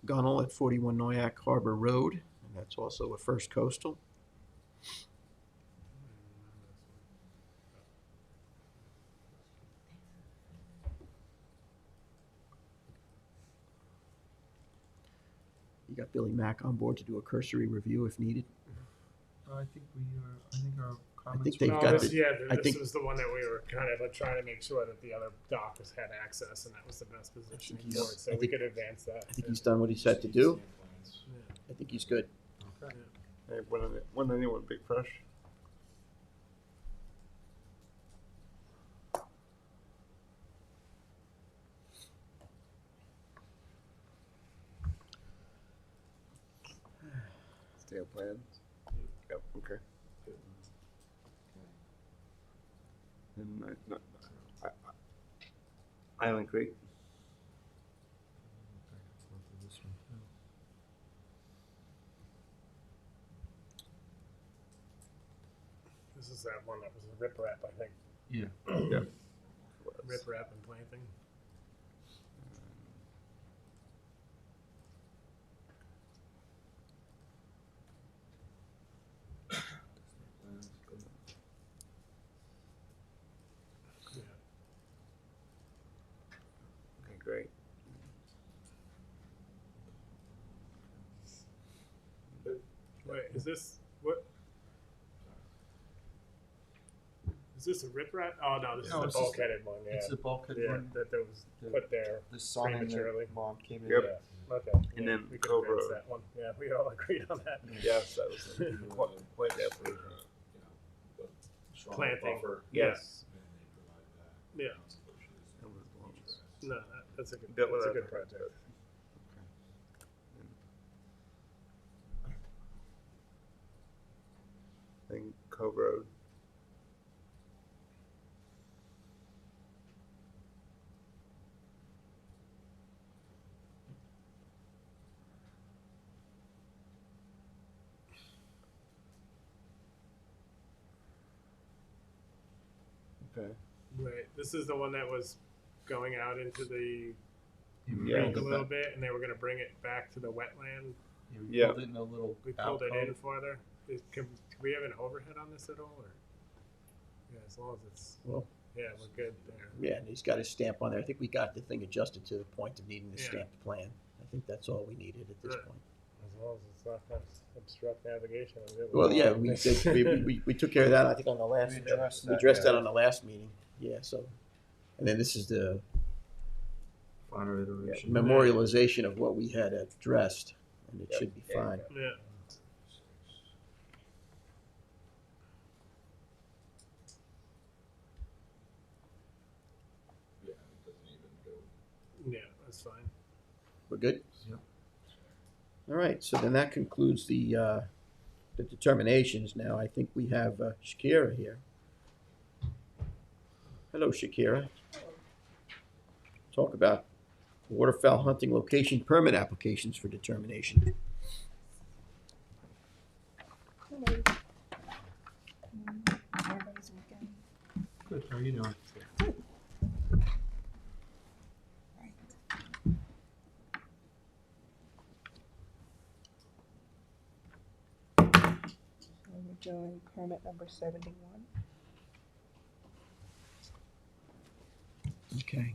Gunnell at 41 Noyak Harbor Road, and that's also a first coastal. You got Billy Mack on board to do a cursory review if needed. I think our comments. think they've No, got this, the- yeah, I this think- was the one that we were kind of trying to make sure that the other dockers had access, and that was the best position for it, so I we think- could advance that. I think he's done what he said to do. I think he's good. Hey, when anyone big fresh? Detail plans. Yep, okay. And Island Creek. This is that one that was a riprap, I think. Yeah. Yep. Riprap and planting. Okay, great. Wait, is this what? Is this a riprap? Oh no, this No, is it's the just- bulkheaded one. Yeah, It's the bulkhead yeah, one. that was The- put there The sign and the prematurely. mom came in. Yeah. Okay. And yeah, then we could Cove fix Road. that one. Yeah, we all agreed on that. Yes, that was quite definitely. Planting. Buffer. Yes. And they provide that. Yeah. conservation is- That was long. No, that's a good. That was That's a a- good project. Then Cove Road. Okay. Right. This is the one that was going out into the Yeah. creek a little bit, and they were going to bring it back to the wetland. Yeah. Built it in a little We pulled it in alcove. farther. Can we have an overhead on this at all, or? Yeah, as long as it's. Well, Yeah, we're good there. yeah, and he's got his stamp on there. I think we got the thing adjusted to the point of needing the Yeah. stamped plan. I think that's all we needed at this Right. point. As long as it's not going to obstruct navigation. I'm good with Well, yeah, all we this. did, we took care of that, I think, on the last, We addressed we that, addressed yeah. that on the last meeting, yeah, so. And then this is the Final iteration. memorialization of what we had addressed, and it should be Yeah. fine. Yeah. Yeah, it doesn't even go. Yeah, that's fine. We're good? Yep. All right, so then that concludes the determinations. Now, I think we have Shakira here. Hello, Shakira. Talk about waterfowl hunting location permit applications for determination. Everybody's weekend. Good, how are you doing? We're doing permit number 71. Okay.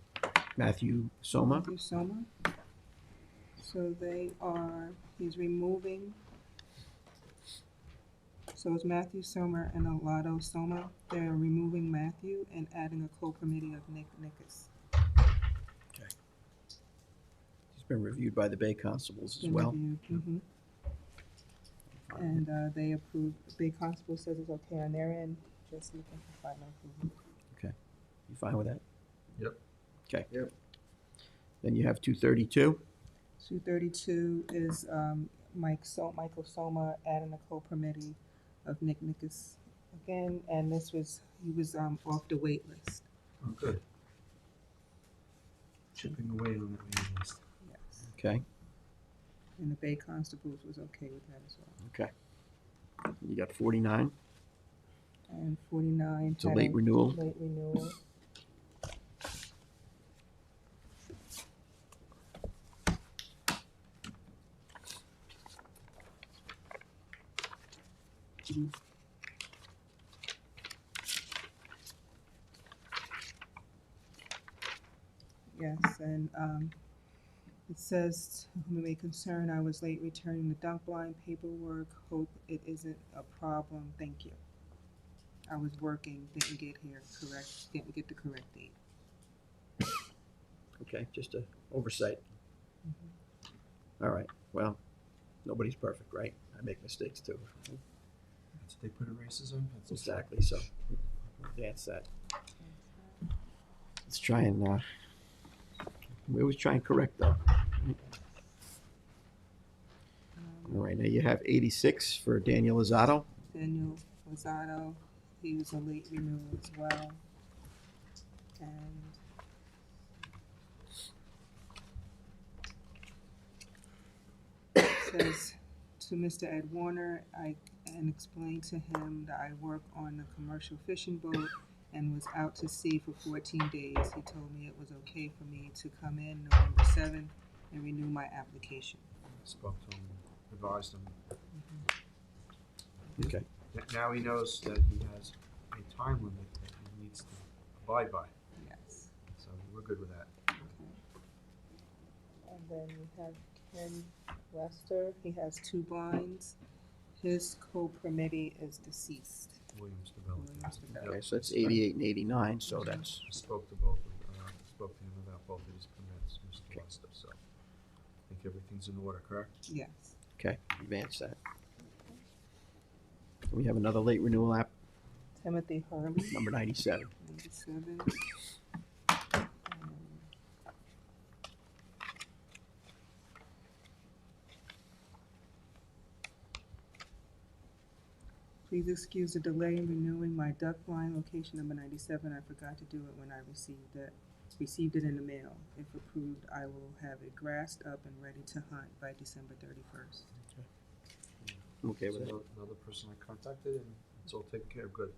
Matthew Soma. Matthew Soma. So he's removing, so it's Matthew Soma and Alado Soma. They're removing Matthew and adding a co-permittee of Nick Nickus. He's been reviewed by the Bay Constables as well. Mm-hmm. And they approved, the Bay Constable says it's okay on their end, just looking for final approval. Okay. You fine with that? Yep. Okay. Yep. Then you have 232. 232 is Michael Soma adding a co-permittee of Nick Nickus again, and he was off the wait list. Oh, good. Chipping away on the waiting list. Yes. Okay. And the Bay Constables was okay with that as well. Okay. You got 49. And 49. It's a had late renewal. Late renewal. Yes, and it says, who may concern, I was late returning the dunk blind paperwork, hope it isn't a problem, thank you. I was working, didn't get the correct date. Okay, just a oversight. All right, well, nobody's perfect, right? I make mistakes too. That's what they put erases on? That's Exactly, so that's that. Let's try and, we always try and correct though. All right, now you have 86 for Daniel Lozado. Daniel Lozado, he was a late renewal as well. And it says, to Mr. Ed Warner, and explained to him that I work on a commercial fishing boat and was out to sea for 14 days. He told me it was okay for me to come in November 7th and renew my application. Spoke to him, advised him. Okay. Now he knows that he has a time limit that he needs to abide by, Yes. so we're good with that. And then we have Ken Lester. He has 2 blinds. His co-permittee is deceased. Williams Development. Okay, so that's 88 and 89, so that's, I spoke to both, spoke to him about both of these permits, Mr. Lester, so I think everything's in order, correct? Yes. okay, advance that. We have another late renewal app, Timothy Hurley, number 97. 97. Please excuse the delay in renewing my duck blind location number 97. I forgot to do it when I received it in the mail. If approved, I will have it grassed up and ready to hunt by December 31st. Okay with So that. another person I contacted, and it's all taken care of, good.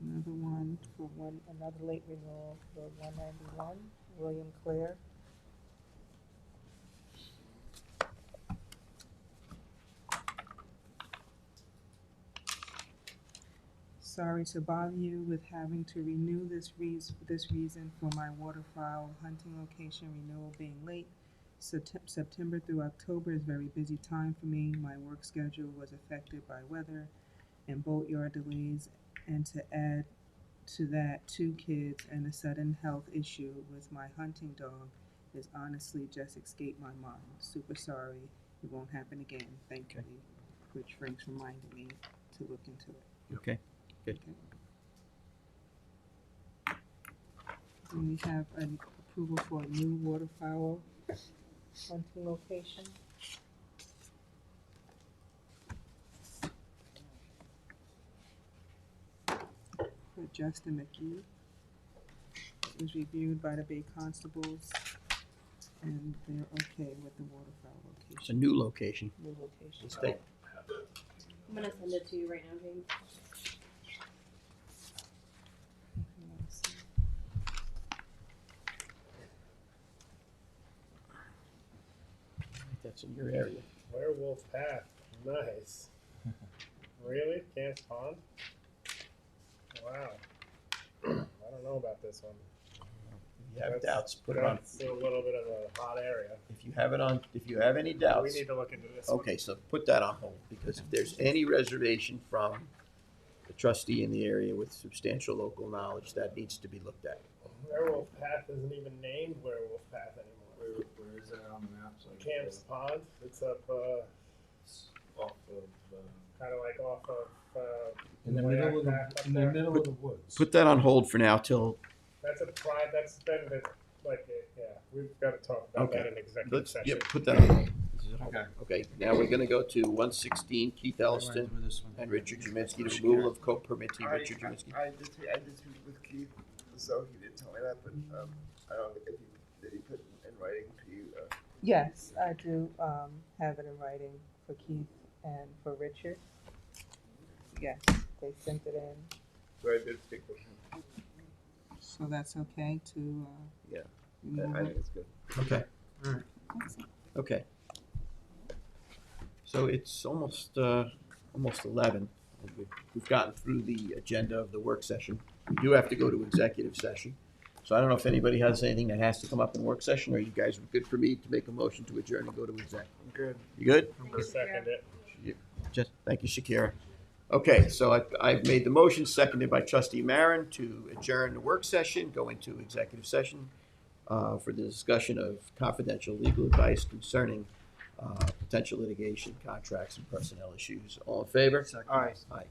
Another one for another late renewal for 191, William Clare. Sorry to bother you with having to renew this reason for my waterfowl hunting location renewal being late. September through October is a very busy time for me. My work schedule was affected by weather and boatyard delays, and to add to that 2 kids and a sudden health issue with my hunting dog is honestly just escaped my mind. Super sorry. It won't happen again, thankfully, which Frank's reminded me to look into it. Okay, good. And we have an approval for a new waterfowl hunting location. For Justin McGee. It was reviewed by the Bay Constables, and they're okay with the waterfowl location. It's a new location. New location. Let's take- I'm gonna send it to you right now, James. That's in your area. Werewolf Path, nice. Really? Camp Pond? Wow. I don't know about this one. If you have doubts, put it on. That's a little bit of a hot area. If you have it on, if you have any doubts. We need to look into this one. Okay, so put that on hold, because if there's any reservation from the trustee in the area with substantial local knowledge, that needs to be looked at. Werewolf Path isn't even named Werewolf Path anymore. Where is that on the map? So I can Camp's Pond, it's up, It's off of, kinda like off of, In the Kayak middle of the, path up in the there. middle of the woods. Put that on hold for now till, That's a pride, that's been, like, yeah, we've gotta talk about that okay. in executive Let's, session. yep, put that on hold. Okay. Okay, now we're gonna go to 116 Keith Elliston With this one. and Richard Juminski, the removal of co-permittee Richard Juminski. I did speak with Keith, so he did tell me that, but I don't know if he did he put in writing to you. Yes, I do have it in writing for Keith and for Richard. Yes, they sent it in. So I did speak with him. So that's okay to, Yeah, remove I it? think it's good. Okay. Okay. So it's almost 11. We've gotten through the agenda of the work session. We do have to go to executive session. So I don't know if anybody has anything that has to come up in work session, or you guys are good for me to make a motion to adjourn and go to exec. I'm good. You good? Second it. Thank you, Shakira. Okay, so I've made the motion, seconded by Trustee Marin, to adjourn the work session, go into executive session for the discussion of confidential legal advice concerning potential litigation, contracts, and personnel issues. All in favor? Aye. Aye.